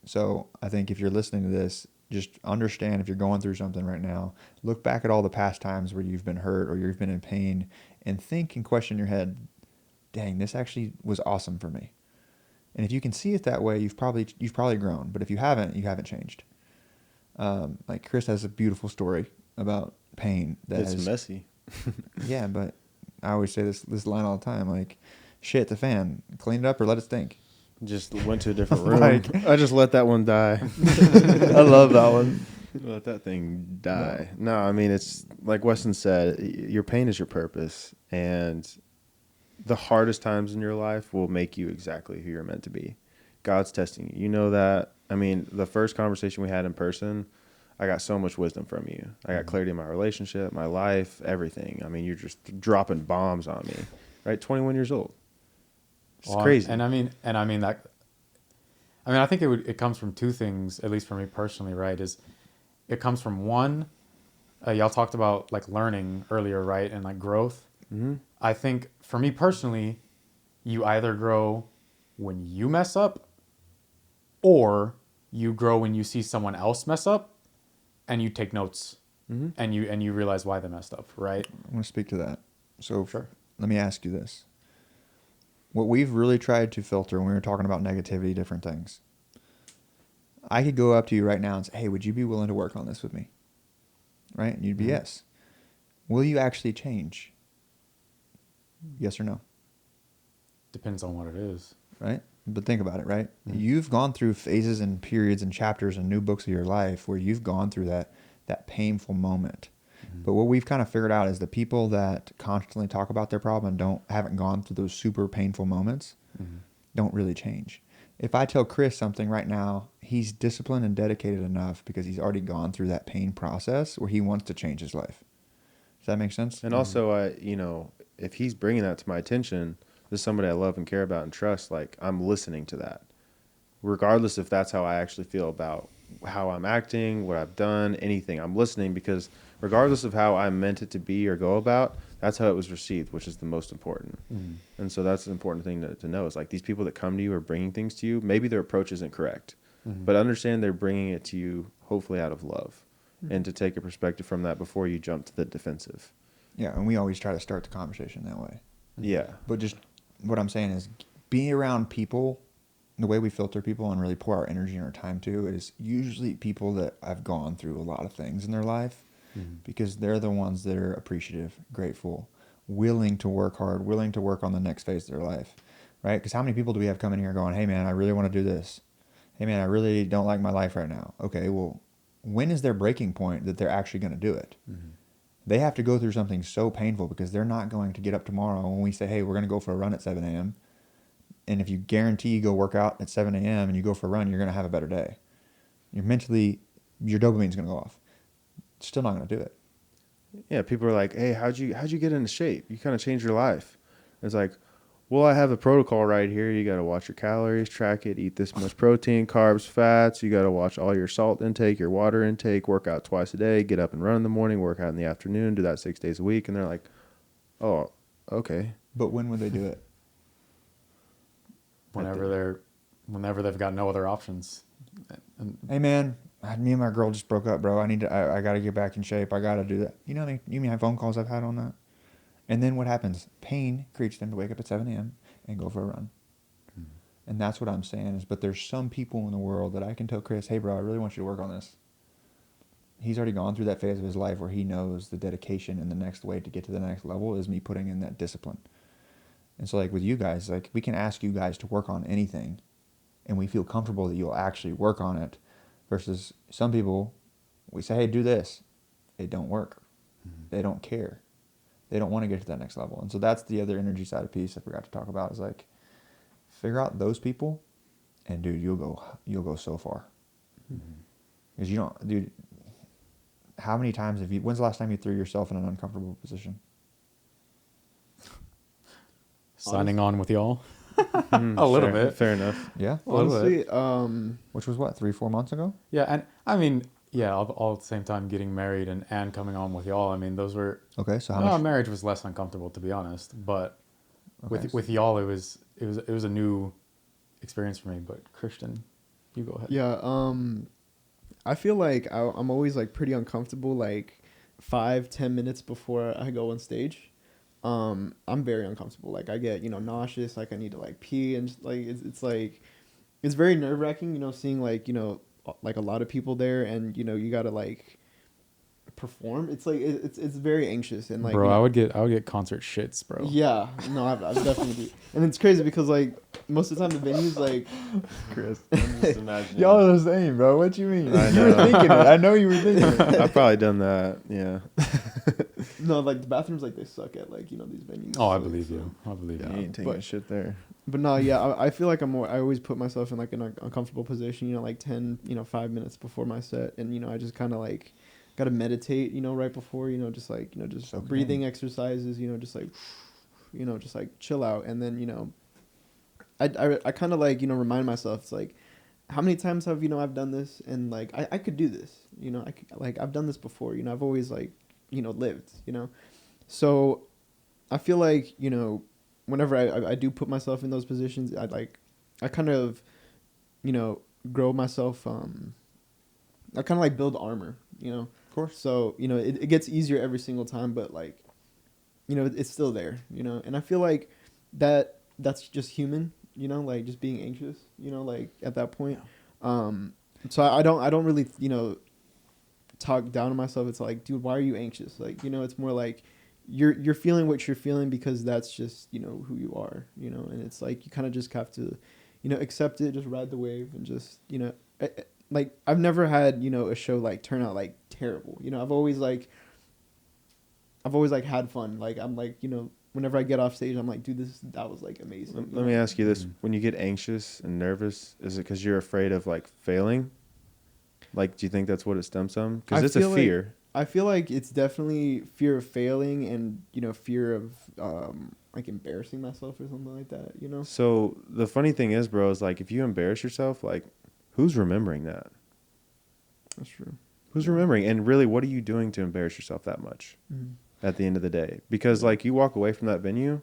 So I think if you're listening to this, just understand if you're going through something right now, look back at all the past times where you've been hurt or you've been in pain and think and question in your head, dang, this actually was awesome for me. And if you can see it that way, you've probably grown. But if you haven't changed. Like Chris has a beautiful story about pain It's messy. Yeah, but I always say this line all the time, like, shit the fan, clean it up or let it stink. Just went to a different room. Like- I just let that one die. I love that one. Let that thing die. No, I mean, it's like Weston said, your pain is your purpose. And the hardest times in your life will make you exactly who you're meant to be. God's testing you. You know that. I mean, the first conversation we had in person, I got so much wisdom from you. I got clarity in my relationship, my life, everything. I mean, you're just dropping bombs on me, right? 21 years old. It's crazy. And I mean that. I mean, I think it comes from two things, at least for me personally, right? Is it comes from one, y'all talked about like learning earlier, right? And like growth. Mm-hmm. I think for me personally, you either grow when you mess up, or you grow when you see someone else mess up and you take notes, and you realize why they messed up, right? I want to speak to that. So Sure. let me ask you this. What we've really tried to filter when we were talking about negativity, different things. I could go up to you right now and say, hey, would you be willing to work on this with me? Right? And you'd be yes. Will you actually change? Yes or no? Depends on what it is. Right? But think about it, right? Mm-hmm. You've gone through phases and periods and chapters and new books of your life where you've gone through that painful moment. Mm-hmm. But what we've kind of figured out is the people that constantly talk about their problem and haven't gone through those super painful moments don't really change. If I tell Chris something right now, he's disciplined and dedicated enough because he's already gone through that pain process where he wants to change his life. Does that make sense? And also, if he's bringing that to my attention, this is somebody I love and care about and trust, like I'm listening to that. Regardless if that's how I actually feel about how I'm acting, what I've done, anything, I'm listening because regardless of how I meant it to be or go about, that's how it was received, which is the most important. And so that's an important thing to know is like these people that come to you are bringing things to you, maybe their approach isn't correct, but understand they're bringing it to you hopefully out of love and to take a perspective from that before you jump to the defensive. Yeah, and we always try to start the conversation that way. Yeah. But just what I'm saying is being around people, the way we filter people and really pour our energy and our time to is usually people that have gone through a lot of things in their life because they're the ones that are appreciative, grateful, willing to work hard, willing to work on the next phase of their life, right? Because how many people do we have coming here going, hey, man, I really want to do this. Hey, man, I really don't like my life right now. Okay, well, when is their breaking point that they're actually going to do it? They have to go through something so painful because they're not going to get up tomorrow when we say, hey, we're going to go for a run at 7 a.m. And if you guarantee you go work out at 7 a.m. and you go for a run, you're going to have a better day. Your dopamine's going to go off. Still not going to do it. Yeah, people are like, hey, how'd you get into shape? You kind of changed your life. It's like, well, I have a protocol right here. You got to watch your calories, track it, eat this much protein, carbs, fats. You got to watch all your salt intake, your water intake, work out twice a day, get up and run in the morning, work out in the afternoon, do that 6 days a week. And they're like, oh, okay. But when would they do it? Whenever they've got no other options. Hey, man, me and my girl just broke up, bro. I got to get back in shape. I got to do that. You know how many phone calls I've had on that? And then what happens? Pain creates them to wake up at 7 a.m. and go for a run. And that's what I'm saying is, but there's some people in the world that I can tell Chris, hey, bro, I really want you to work on this. He's already gone through that phase of his life where he knows the dedication and the next way to get to the next level is me putting in that discipline. And so like with you guys, like we can ask you guys to work on anything and we feel comfortable that you'll actually work on it versus some people, we say, hey, do this. It don't work. They don't care. They don't want to get to that next level. And so that's the other energy side of piece I forgot to talk about is like, figure out those people and dude, you'll go so far. Because dude, how many times when's the last time you threw yourself in an uncomfortable position? Signing on with y'all. A little bit. Fair enough. Yeah. Honestly, which was what, 3-4 months ago? Yeah. And I mean, yeah, all at the same time getting married and coming on with y'all. I mean, those were okay. So how much? Marriage was less uncomfortable, to be honest. But okay. with y'all, it was a new experience for me. But Christian, you go ahead. Yeah. I feel like I'm always like pretty uncomfortable. Like 5-10 minutes before I go on stage, I'm very uncomfortable. Like I get nauseous. Like I need to like pee and like it's like it's very nerve wracking. Seeing like like a lot of people there and you gotta like perform. It's like it's very anxious and like bro, I would get concert shits, bro. Yeah, no, I've definitely and it's crazy because like most of the time the venues like Chris, I'm just imagining. Y'all are the same, bro. What you mean? I You were know. thinking it. I know you were thinking it. I've probably done that. Yeah. No, like the bathrooms, like they suck at like these venues. Oh, I so- believe so- you. I believe You you. ain't taking but- shit there. But no, yeah, I feel like I always put myself in like an uncomfortable position, like 10, 5 minutes before my set. And, I just kind of like got to meditate, right before, just like, just Soak it breathing in. exercises, just like, just like chill out. And then, I kind of like, remind myself, it's like, how many times have, I've done this and like, I could do this, I could, like, I've done this before, I've always like, lived, So I feel like, whenever I do put myself in those positions, I kind of, grow myself. I kind of like build armor, Of course. So, it gets easier every single time, but like, it's still there, and I feel like that's just human, like just being anxious, like at that point. So I don't really, talk down to myself. It's like, dude, why are you anxious? Like, it's more like, you're feeling what you're feeling because that's just who you are, and it's like you kind of just have to accept it, just ride the wave, and just like I've never had a show like turn out like terrible. I've always like had fun. Like I'm like whenever I get off stage, I'm like, dude, that was like amazing. Let me ask you this: Mhm. when you get anxious and nervous, is it because you're afraid of like failing? Like, do you think that's what it stems from? Because I it's a feel like- fear. I feel like it's definitely fear of failing and fear of like embarrassing myself or something like that. So the funny thing is, bro, is like if you embarrass yourself, like who's remembering that? That's true. Who's remembering? And really, what are you doing to embarrass yourself that much at the end of the day? Because like you walk away from that venue,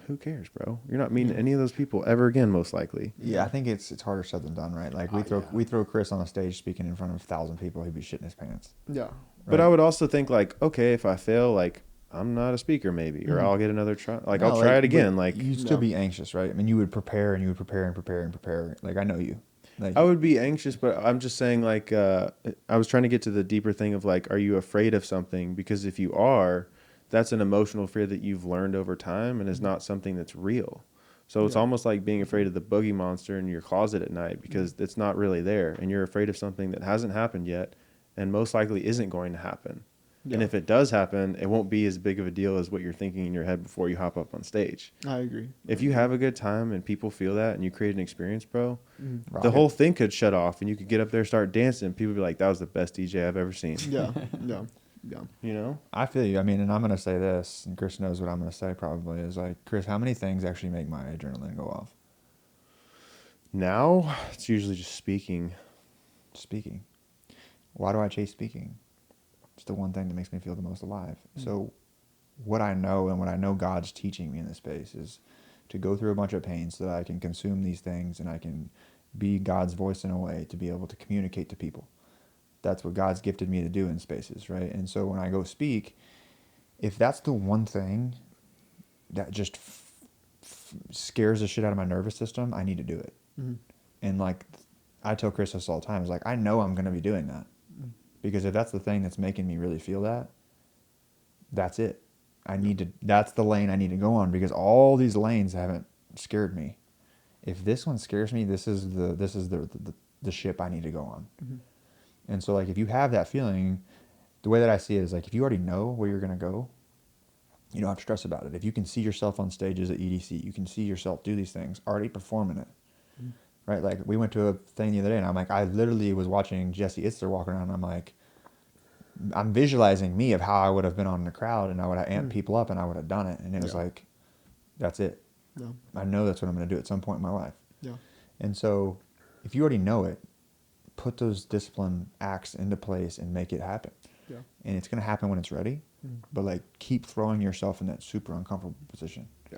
who cares, bro? You're not meeting any of those people ever again, most likely. Yeah, I think it's harder said than done, right? Like we throw Chris on a stage speaking in front of 1,000 people, he'd be shitting his pants. Yeah. But I would also think like, okay, if I fail, like I'm not a speaker maybe, or Mhm. I'll get another try. Like No, I'll try it again. but Like you'd still be anxious, right? I mean, you would prepare and you would prepare and prepare and prepare. Like I know you. Like I would be anxious, but I'm just saying like I was trying to get to the deeper thing of like, are you afraid of something? Because if you are, that's an emotional fear that you've learned over time and is not something that's real. So it's Yeah. almost like being afraid of the boogie monster in your closet at night because it's not really there, and you're afraid of something that hasn't happened yet and most likely isn't going to happen. And Yeah. if it does happen, it won't be as big of a deal as what you're thinking in your head before you hop up on stage. I agree. If you have a good time and people feel that and you create an experience, bro, rock the it. whole thing could shut off and you could get up there, start dancing. People would be like, that was the best DJ I've ever seen. Yeah. Yeah. Yeah. You know? I feel you. I mean, and I'm gonna say this, and Chris knows what I'm gonna say probably is like, Chris, how many things actually make my adrenaline go off? Now, it's usually just speaking. Speaking. Why do I chase speaking? It's the one thing that makes me feel the most alive. So what I know and what I know God's teaching me in this space is to go through a bunch of pain so that I can consume these things and I can be God's voice in a way to be able to communicate to people. That's what God's gifted me to do in spaces, right? And so when I go speak, if that's the one thing that just scares the shit out of my nervous system, I need to do it. Mhm. And like I tell Chris this all the time, is like, I know I'm going to be doing that. Because if that's the thing that's making me really feel that, that's it. That's the lane I need to go on, because all these lanes haven't scared me. If this one scares me, this is the ship I need to go on. Mhm. And so like, if you have that feeling, the way that I see it is like, if you already know where you're going to go, you don't have to stress about it. If you can see yourself on stages at EDC, you can see yourself do these things, already performing it. Right? Like we went to a thing the other day and I'm like, I literally was watching Jesse Itzler walk around and I'm like, I'm visualizing me of how I would have been on the crowd and I would have amped people up and I would have done it. And it was like, that's it. Yeah. I know that's what I'm going to do at some point in my life. Yeah. And so if you already know it, put those discipline acts into place and make it happen. Yeah. And it's going to happen when it's ready, but like keep throwing yourself in that super uncomfortable position. Yeah.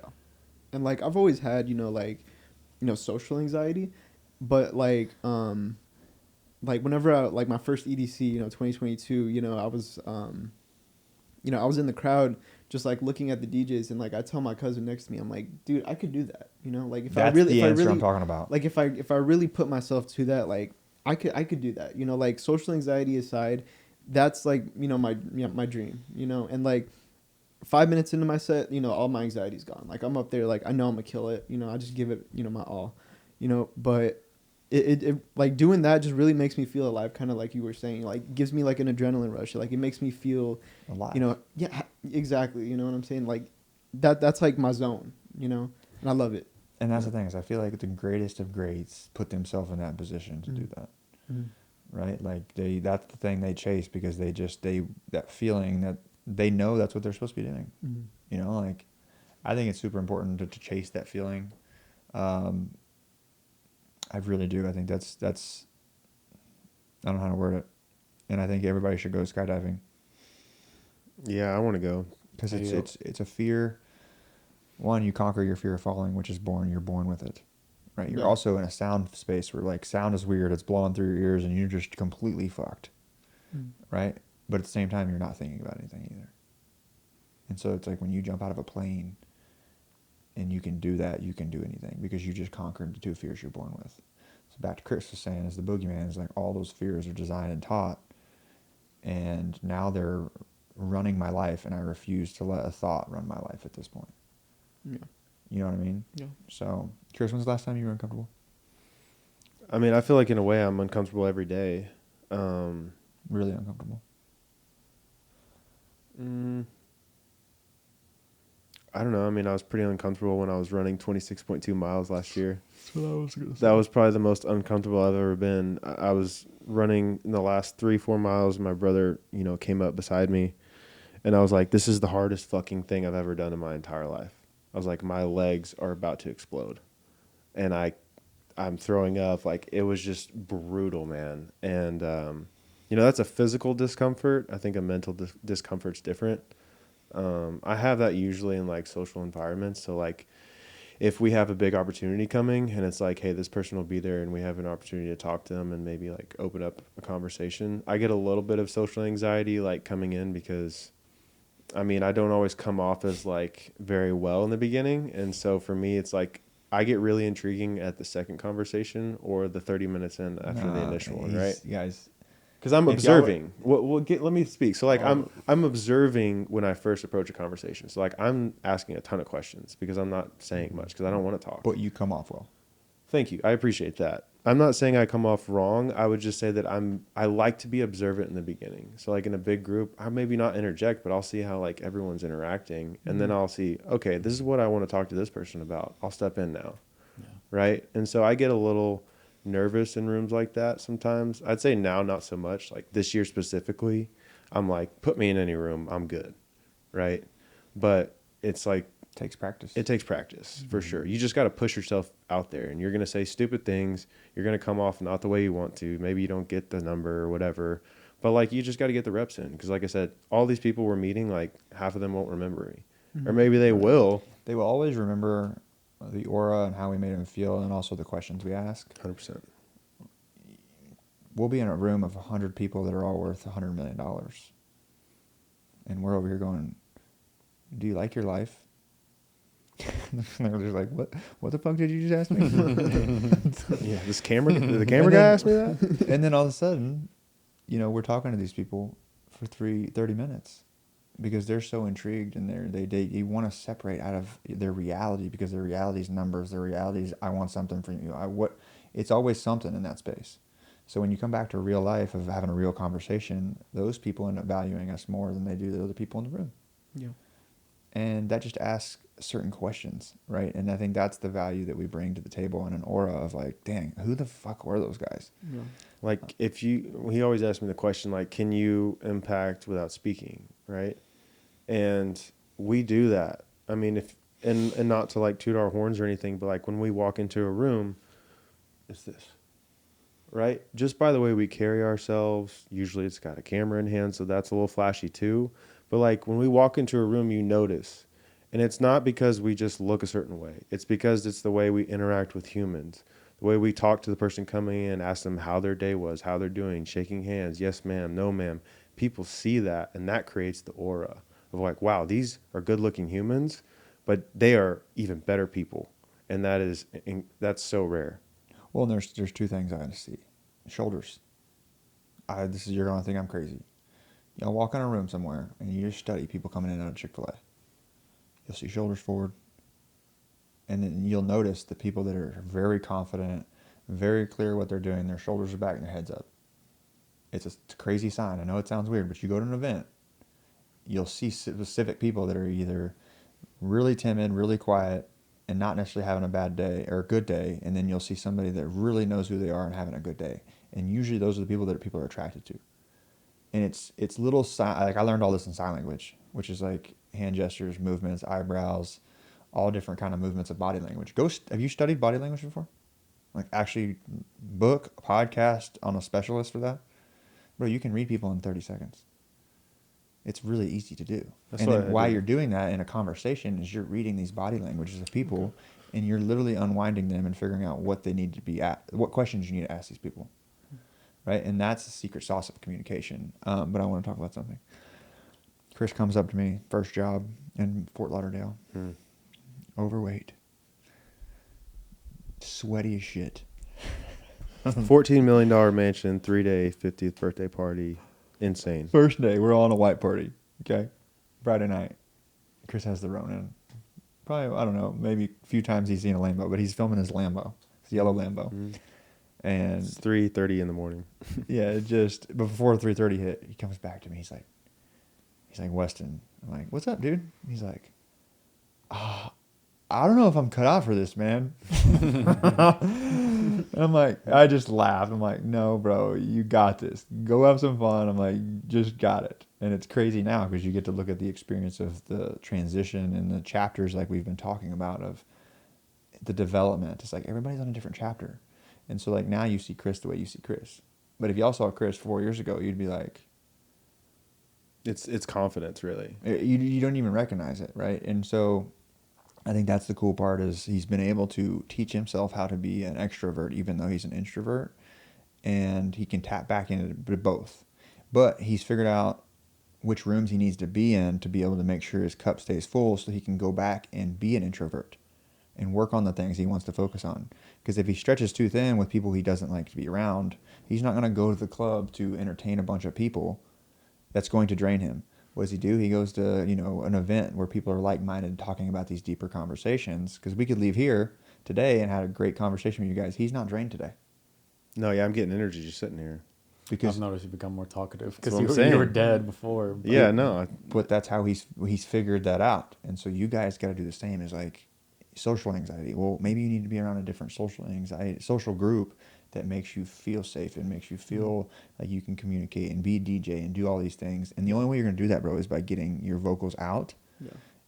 And like I've always had, social anxiety, but like whenever I like my first EDC, 2022, I was I was in the crowd just like looking at the DJs, and like I tell my cousin next to me, I'm like, dude, I could do that. Like if That's I really the if I answer really I'm talking about. like if I really put myself to that, like I could do that. Like social anxiety aside, that's like, my dream, and like 5 minutes into my set, all my anxiety's gone. Like I'm up there, like I know I'm gonna kill it. I just give it, my all, but it like doing that just really makes me feel alive, kind of like you were saying, like gives me like an adrenaline rush, like it makes me feel, Alive. you know, yeah, exactly, you know what I'm saying, like that's like my zone, you know, and I love it. And that's the thing is, I feel like the greatest of greats put themselves in that position to do Mhm. that, Mhm. right? Like that's the thing they chase because that feeling that they know that's what they're supposed to be doing. Mhm. You know, like I think it's super important to chase that feeling. Um, I really do. I think that's I don't know how to word it, and I think everybody should go skydiving Yeah, I want to go. because There you go. it's a fear. One, you conquer your fear of falling, which is born. You're born with it, right? You're Yeah. also in a sound space where like sound is weird. It's blowing through your ears, and you're just completely fucked, Mhm. right? But at the same time, you're not thinking about anything either. And so it's like when you jump out of a plane, and you can do that, you can do anything because you just conquered the two fears you're born with. So back to Chris was saying, is the boogeyman is like all those fears are designed and taught, and now they're running my life, and I refuse to let a thought run my life at this point. Yeah. You know what I mean? Yeah. So, Chris, when's the last time you were uncomfortable? I mean, I feel like in a way I'm uncomfortable every day. Really uncomfortable. Mm, I don't know. I mean, I was pretty uncomfortable when I was running 26.2 miles last year. That was probably the most uncomfortable I've ever been. I was running in the last 3-4 miles. My brother, came up beside me, and I was like, "This is the hardest fucking thing I've ever done in my entire life." I was like, "My legs are about to explode," and I'm throwing up. Like it was just brutal, man. And that's a physical discomfort. I think a mental discomfort's different. I have that usually in like social environments. So like if we have a big opportunity coming and it's like, hey, this person will be there and we have an opportunity to talk to them and maybe like open up a conversation, I get a little bit of social anxiety like coming in because I mean, I don't always come off as like very well in the beginning. And so for me, it's like I get really intriguing at the second conversation or the 30 minutes in after the initial one, right? Guys, Because I'm If y'all- observing. Let me speak. So like I'm observing when I first approach a conversation. So like I'm asking a ton of questions because I'm not saying much because I don't want to talk. but you come off well. Thank you. I appreciate that. I'm not saying I come off wrong. I would just say that I like to be observant in the beginning. So like in a big group, I maybe not interject, but I'll see how like everyone's interacting, and then I'll see, okay, this is what I want to talk to this person about. I'll step in now. Yeah. Right? And so I get a little nervous in rooms like that sometimes. I'd say now not so much. Like this year specifically, I'm like, put me in any room, I'm good. Right? But it's like Takes practice. it takes practice for sure. You just got to push yourself out there, and you're going to say stupid things. You're going to come off not the way you want to. Maybe you don't get the number or whatever, but like you just got to get the reps in. Because like I said, all these people we're meeting, like half of them won't remember me, or maybe they will. They will always remember the aura and how we made them feel, and also the questions we ask. 100%. We'll be in a room of 100 people that are all worth $100 million, and we're over here going, "Do you like your life?" They're just like, what the fuck did you just ask me? Yeah, the camera guy asked me that. And then all of a sudden, we're talking to these people for 30 minutes because they're so intrigued and they want to separate out of their reality because their reality is numbers. Their reality is, I want something from you. It's always something in that space. So when you come back to real life of having a real conversation, those people end up valuing us more than they do the other people in the room. Yeah. And that just asks certain questions, right? And I think that's the value that we bring to the table in an aura of like, dang, who the fuck were those guys? Yeah. Like he always asked me the question, like, can you impact without speaking, right? And we do that. I mean, and not to like toot our horns or anything, but like when we walk into a room, it's this, right? Just by the way we carry ourselves, usually it's got a camera in hand, so that's a little flashy too. But like when we walk into a room, you notice. And it's not because we just look a certain way. It's because it's the way we interact with humans. The way we talk to the person coming in, ask them how their day was, how they're doing, shaking hands, yes ma'am, no ma'am. People see that, and that creates the aura of like, wow, these are good looking humans, but they are even better people. And that's so rare. Well, and there's two things I gotta see. Shoulders. You're gonna think I'm crazy. Y'all walk in a room somewhere and you just study people coming in and out of Chick-fil-A. You'll see shoulders forward, and then you'll notice the people that are very confident, very clear what they're doing. Their shoulders are back and their head's up. It's a crazy sign. I know it sounds weird, but you go to an event, you'll see specific people that are either really timid, really quiet, and not necessarily having a bad day or a good day. And then you'll see somebody that really knows who they are and having a good day. And usually those are the people that people are attracted to. And it's little, like I learned all this in sign language, which is like hand gestures, movements, eyebrows, all different kind of movements of body language. Have you studied body language before? Like actually book, a podcast on a specialist for that? Bro, you can read people in 30 seconds. It's really easy to do. That's and what then I while do. you're doing that in a conversation is you're reading these body languages of people and you're literally unwinding them and figuring out what they need to be at, what questions you need to ask these people. Right? And that's the secret sauce of communication. But I want to talk about something. Chris comes up to me, first job in Fort Lauderdale. Overweight. Sweaty as shit. $14 million mansion, 3-day 50th birthday party. Insane. First day, we're all in a white party. Okay? Friday night. Chris has the Ronin. Probably, I don't know, maybe a few times he's seen a Lambo, but he's filming his Lambo. His yellow Lambo. And It's 3:30 in the morning. yeah, it just before 3:30 hit, he comes back to me. He's like, Weston. I'm like, what's up, dude? He's like, I don't know if I'm cut out for this, man. And I'm like, I just laughed. I'm like, no, bro, you got this. Go have some fun. I'm like, just got it. And it's crazy now because you get to look at the experience of the transition and the chapters like we've been talking about of the development. It's like everybody's on a different chapter. And so like now you see Chris the way you see Chris. But if y'all saw Chris 4 years ago, you'd be like, It's confidence, really. you don't even recognize it, right? And so I think that's the cool part is he's been able to teach himself how to be an extrovert, even though he's an introvert, and he can tap back into both. But he's figured out which rooms he needs to be in to be able to make sure his cup stays full so he can go back and be an introvert and work on the things he wants to focus on. Because if he stretches too thin with people he doesn't like to be around, he's not going to go to the club to entertain a bunch of people. That's going to drain him. What does he do? He goes to, an event where people are like-minded talking about these deeper conversations. Because we could leave here today and had a great conversation with you guys. He's not drained today. No, yeah, I'm getting energy just sitting here. Because I've noticed you become more talkative That's because what I'm you saying. were dead before. But Yeah, no. but that's how he's figured that out. And so you guys got to do the same as like social anxiety. Well, maybe you need to be around a different social group that makes you feel safe and makes you feel like you can communicate and be a DJ and do all these things. And the only way you're going to do that, bro, is by getting your vocals out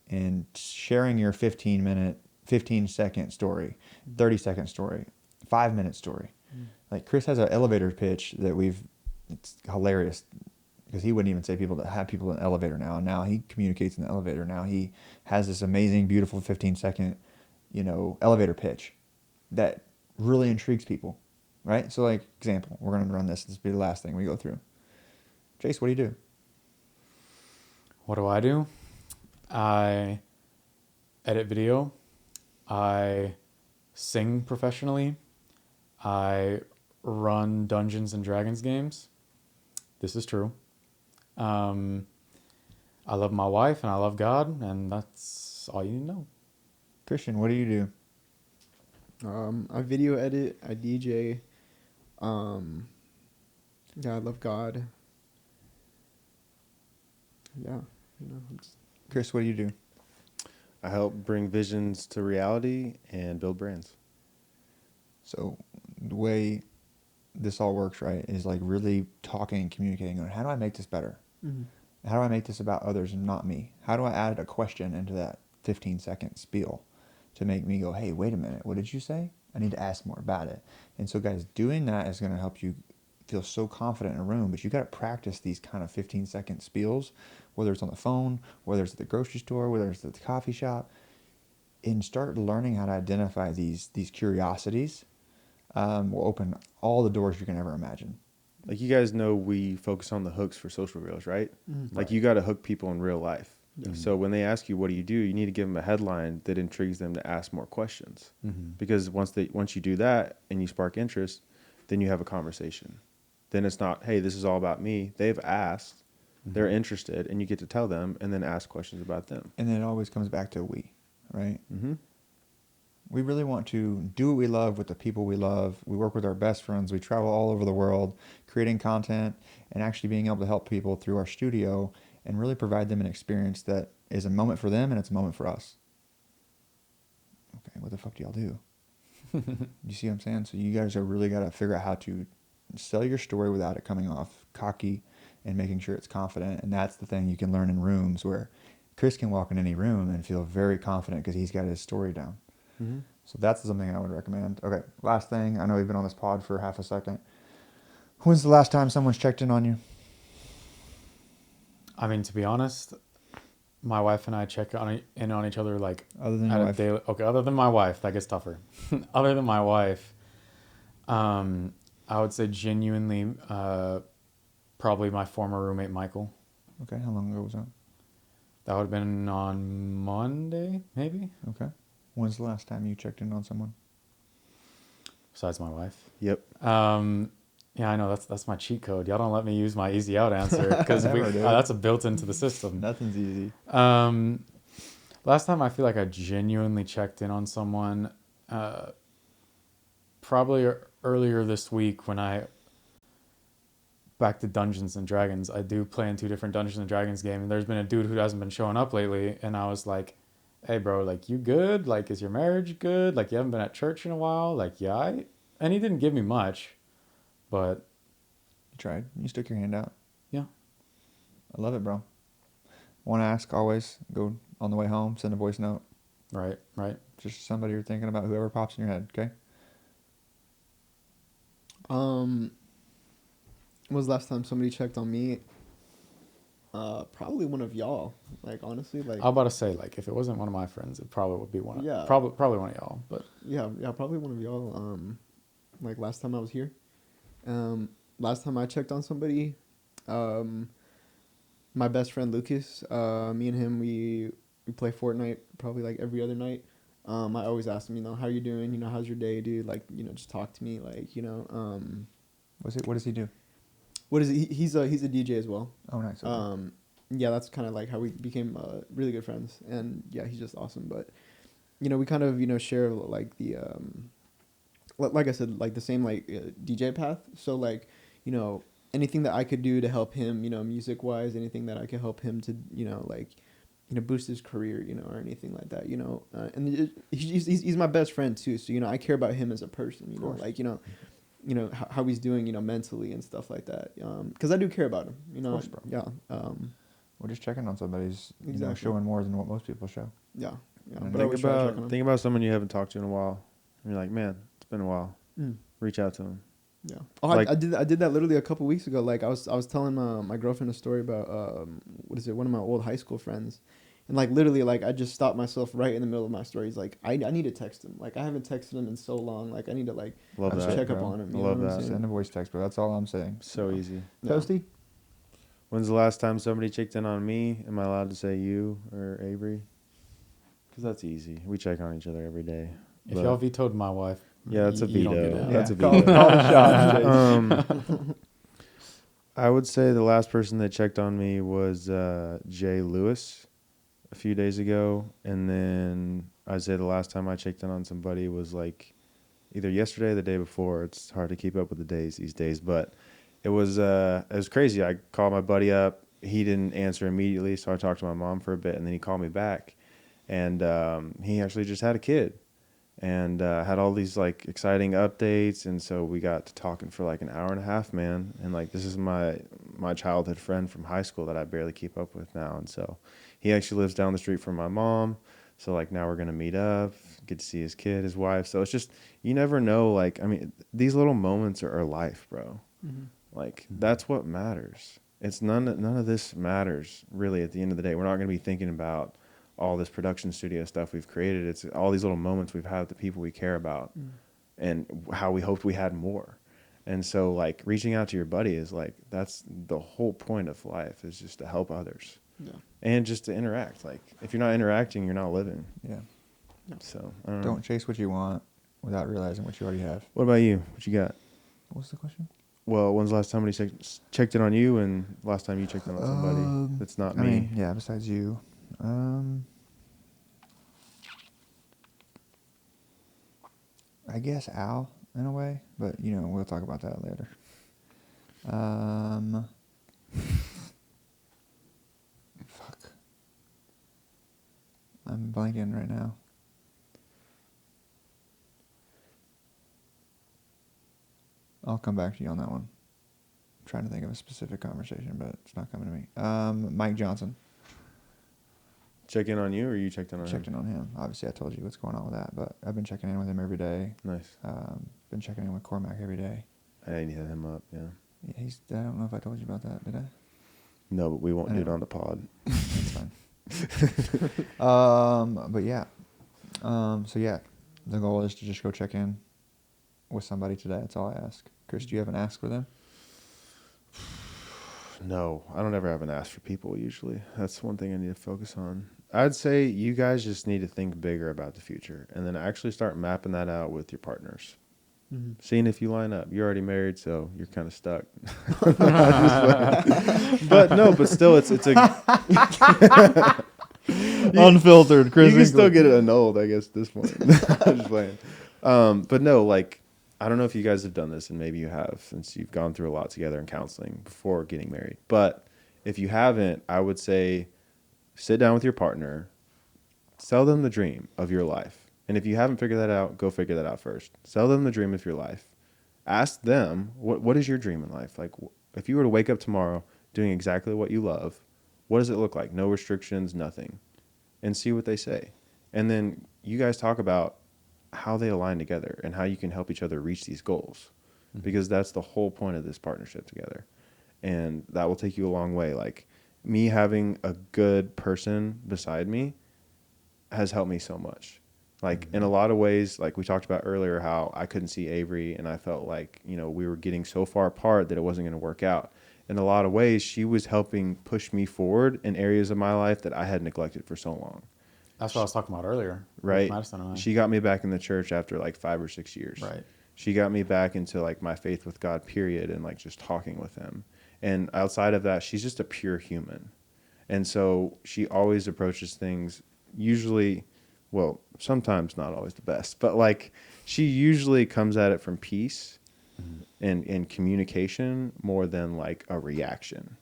and sharing your 15-second story, 30-second story, 5-minute story. Like Chris has an elevator pitch that it's hilarious because he wouldn't even say people that have people in the elevator now. And now he communicates in the elevator. Now he has this amazing, beautiful 15-second, elevator pitch that really intrigues people. Right? So, like, example, we're going to run this. This will be the last thing we go through. Jace, what do you do? What do? I edit video. I sing professionally. I run Dungeons and Dragons games. This is true. I love my wife and I love God, and that's all you need to know. Christian, what do you do? I video edit. I DJ. Yeah, I love God. Yeah, Chris, what do you do? I help bring visions to reality and build brands. So the way this all works, right, is like really talking and communicating on how do I make this better? Mm-hmm. How do I make this about others and not me? How do I add a question into that 15-second spiel to make me go, hey, wait a minute, what did you say? I need to ask more about it. And so, guys, doing that is going to help you feel so confident in a room, but you got to practice these kind of 15-second spiels, whether it's on the phone, whether it's at the grocery store, whether it's at the coffee shop, and start learning how to identify these curiosities. Will open all the doors you can ever imagine. Like, you guys know we focus on the hooks for social reels, right? Mm-hmm. Like, you got to hook people in real life. So when they ask you, what do, you need to give them a headline that intrigues them to ask more questions. Because once you do that and you spark interest, then you have a conversation. Then it's not, hey, this is all about me. They've asked, they're interested, and you get to tell them and then ask questions about them. And then it always comes back to we, right? Mm-hmm. We really want to do what we love with the people we love. We work with our best friends. We travel all over the world creating content and actually being able to help people through our studio and really provide them an experience that is a moment for them and it's a moment for us. Okay, what the fuck do y'all do? You see what I'm saying? So you guys are really got to figure out how to sell your story without it coming off cocky and making sure it's confident. And that's the thing you can learn in rooms where Chris can walk in any room and feel very confident because he's got his story down. Mm-hmm. So that's something I would recommend. Okay, last thing. I know we've been on this pod for half a second. When's the last time someone's checked in on you? I mean, to be honest, my wife and I check in on each other like Other than at your a wife? daily. Okay, other than my wife, that gets tougher. Other than my wife, I would say genuinely, probably my former roommate Michael. Okay, how long ago was that? That would have been on Monday, maybe. Okay. When's the last time you checked in on someone? Besides my wife. Yep. Yeah, I know that's my cheat code. Y'all don't let me use my easy out answer because Never do. that's a built into the system. Nothing's easy. Last time I feel like I genuinely checked in on someone, probably earlier this week when back to Dungeons and Dragons. I do play in 2 different Dungeons and Dragons games, and there's been a dude who hasn't been showing up lately, and I was like, hey bro, like, you good? Like, is your marriage good? Like, you haven't been at church in a while? Like, yeah. And he didn't give me much, but You tried. You stuck your hand out. yeah. I love it, bro. Want to ask always, go on the way home, send a voice note. Right. Just somebody you're thinking about, whoever pops in your head, okay? When was the last time somebody checked on me? Probably one of y'all. Like, honestly, like, I was about to say, like, if it wasn't one of my friends, it probably would be one. Yeah. Probably one of y'all. But yeah, probably one of y'all. Like last time I was here. Last time I checked on somebody, my best friend Lucas, me and him, we play Fortnite probably like every other night. I always ask him, how you doing? How's your day, dude? Like, just talk to me. Like, What does he do? what is he? He's a DJ as well. Oh, nice. Okay. Yeah, that's kind of like how we became really good friends. And yeah, he's just awesome. But, we kind of, share like the, like I said, like the same like DJ path. So like, anything that I could do to help him, music wise, anything that I could help him to, boost his career, or anything like that, and he's my best friend too. So, I care about him as a person, like, how he's doing, mentally and stuff like that. Cause I do care about him, Of course, bro. Yeah. We're just checking on somebody's, Exactly. showing more than what most people show. Yeah. And But I always try to check on him. Think about someone you haven't talked to in a while. And you're like, man, it's been a while. Mm. Reach out to them. Yeah. Oh, Like- I did that literally a couple weeks ago. Like I was telling my girlfriend a story about one of my old high school friends, and like literally like I just stopped myself right in the middle of my story. He's like, I need to text him. Like I haven't texted him in so long. Like I need to like Love That's that. check up bro. on him. I You love know what I'm that. saying? Send a voice text, bro. That's all I'm saying. So easy. Yeah. Toasty? When's the last time somebody checked in on me? Am I allowed to say you or Avery? Because that's easy. We check on each other every day. if But- y'all vetoed my wife, Yeah, that's a you don't veto. get it. That's a Call veto. the shots, Jace. I would say the last person that checked on me was Jay Lewis a few days ago, and then I'd say the last time I checked in on somebody was like either yesterday or the day before. It's hard to keep up with the days these days, but it was crazy. I called my buddy up. He didn't answer immediately, so I talked to my mom for a bit, and then he called me back, and he actually just had a kid. And had all these like exciting updates, and so we got to talking for like an hour and a half, man. And like this is my childhood friend from high school that I barely keep up with now, and so he actually lives down the street from my mom. So like now we're gonna meet up, get to see his kid, his wife. So it's just you never know. Like I mean, these little moments are life, bro. Mhm. Like that's what matters. It's none of this matters really. At the end of the day, we're not gonna be thinking about all this production studio stuff we've created. It's all these little moments we've had with the people we care about and how we hoped we had more. And so like reaching out to your buddy is like, that's the whole point of life, is just to help others Yeah. and just to interact. Like if you're not interacting, you're not living. Yeah. So I don't know. Don't chase what you want without realizing what you already have. What about you? What you got? What's the question? Well, when's the last time somebody checked in on you, and last time you checked in on somebody that's not I me? mean, yeah, besides you. I guess Al in a way, but we'll talk about that later. Fuck. I'm blanking right now. I'll come back to you on that one. I'm trying to think of a specific conversation, but it's not coming to me. Mike Johnson. Check in on you, or you checked in on Checked him? in on him. Obviously, I told you what's going on with that, but I've been checking in with him every day. Nice. Been checking in with Cormac every day. I didn't hit him up. Yeah. Yeah, I don't know if I told you about that, did I? No, but we won't I do it know. on the pod. That's fine. But yeah. So yeah, the goal is to just go check in with somebody today. That's all I ask. Chris, do you have an ask for them? No, I don't ever have an ask for people usually. That's one thing I need to focus on. I'd say you guys just need to think bigger about the future and then actually start mapping that out with your partners. Mm-hmm. Seeing if you line up. You're already married, so you're kind of stuck. But still, it's a Unfiltered, Chris you can still Hinckley. get it annulled, I guess, at this point. I'm just playing. But no, like, I don't know if you guys have done this, and maybe you have, since you've gone through a lot together in counseling before getting married. But if you haven't, I would say sit down with your partner, sell them the dream of your life. And if you haven't figured that out, go figure that out first. Sell them the dream of your life. Ask them, what is your dream in life? Like, if you were to wake up tomorrow doing exactly what you love, what does it look like? No restrictions, nothing. And see what they say. And then you guys talk about how they align together and how you can help each other reach these goals. Mm-hmm. Because that's the whole point of this partnership together. And that will take you a long way. Like, me having a good person beside me has helped me so much. Like, in a lot of ways, like we talked about earlier, how I couldn't see Avery and I felt like, we were getting so far apart that it wasn't going to work out. In a lot of ways, she was helping push me forward in areas of my life that I had neglected for so long. That's what I was talking about earlier. Right. Madison and I. She got me back in the church after like 5 or 6 years. Right. She got me back into like my faith with God, period, and like just talking with him. And outside of that, she's just a pure human. And so she always approaches things usually, well, sometimes not always the best, but like she usually comes at it from peace and communication more than like a reaction.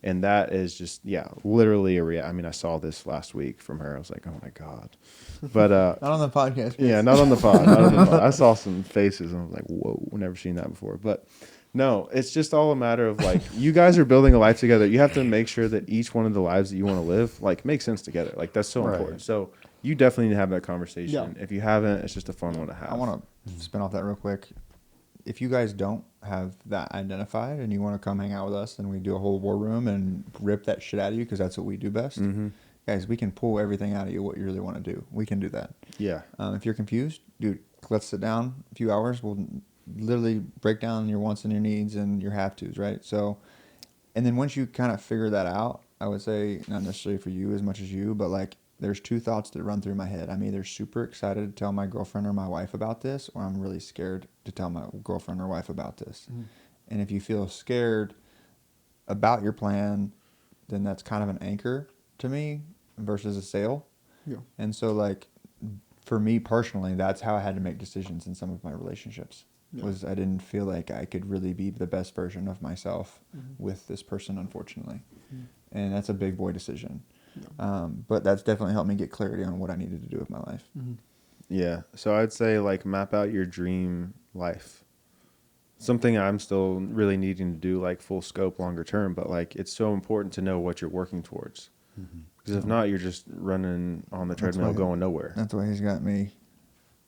And that is just, literally a reaction. I mean, I saw this last week from her. I was like, oh my God. But Not on the podcast. Chris. yeah, not on the pod. Not on the pod. I saw some faces and I was like, whoa, never seen that before. But no, it's just all a matter of like, you guys are building a life together. You have to make sure that each one of the lives that you want to live, like, makes sense together. Like, that's so important. So you definitely need to have that conversation. Yeah. If you haven't, it's just a fun one to have. I want to spin off that real quick. If you guys don't have that identified and you want to come hang out with us and we do a whole war room and rip that shit out of you because that's what we do best, guys, we can pull everything out of you what you really want to do. We can do that. Yeah. If you're confused, dude, let's sit down a few hours. We'll literally break down your wants and your needs and your have-tos, right? So, and then once you kind of figure that out, I would say, not necessarily for you as much as you, but like, there's two thoughts that run through my head. I'm either super excited to tell my girlfriend or my wife about this, or I'm really scared to tell my girlfriend or wife about this. And if you feel scared about your plan, then that's kind of an anchor to me versus a sail. Yeah. And so, like, for me personally, that's how I had to make decisions in some of my relationships. Was I didn't feel like I could really be the best version of myself with this person, unfortunately. And that's a big boy decision. But that's definitely helped me get clarity on what I needed to do with my life. Yeah. So I'd say like map out your dream life. Something I'm still really needing to do, like full scope, longer term, but like it's so important to know what you're working towards. Because if not, you're just running on the treadmill going nowhere. That's why he's got me.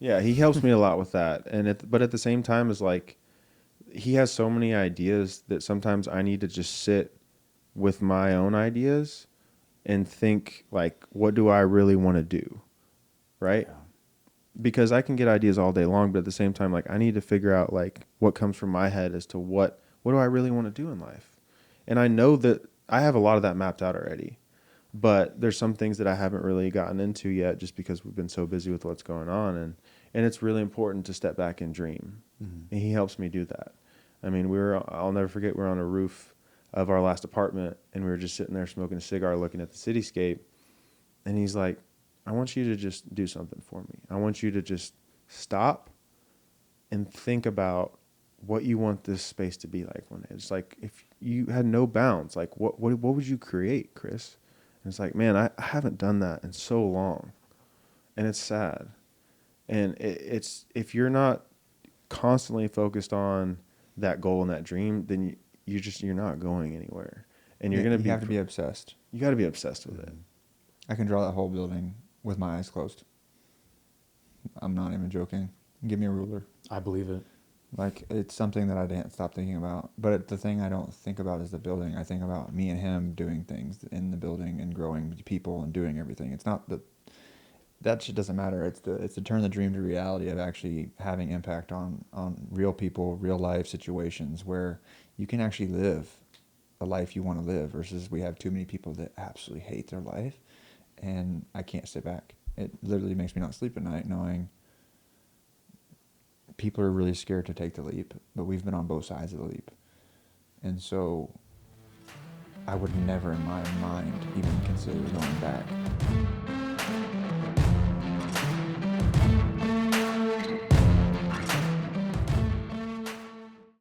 Yeah, he helps me a lot with that. But at the same time, is like he has so many ideas that sometimes I need to just sit with my own ideas and think like, what do I really want to do? Right? Yeah. Because I can get ideas all day long, but at the same time, like I need to figure out like what comes from my head as to what do I really want to do in life? And I know that I have a lot of that mapped out already, but there's some things that I haven't really gotten into yet just because we've been so busy with what's going on. And it's really important to step back and dream. And he helps me do that. I mean, I'll never forget, we were on a roof of our last apartment and we were just sitting there smoking a cigar, looking at the cityscape. And he's like, I want you to just do something for me. I want you to just stop and think about what you want this space to be like one day. It's like if you had no bounds, like what would you create, Chris? And it's like, man, I haven't done that in so long, and it's sad. And it's if you're not constantly focused on that goal and that dream, then you're not going anywhere, and you're gonna you have to be obsessed. You got to be obsessed with it. I can draw that whole building with my eyes closed. I'm not even joking. Give me a ruler. I believe it. Like, it's something that I didn't stop thinking about. But the thing I don't think about is the building. I think about me and him doing things in the building and growing people and doing everything. It's not that shit doesn't matter. It's to turn the dream to reality of actually having impact on real people, real life situations where you can actually live the life you want to live versus we have too many people that absolutely hate their life, and I can't sit back. It literally makes me not sleep at night knowing people are really scared to take the leap, but we've been on both sides of the leap. And so I would never in my mind even consider going back.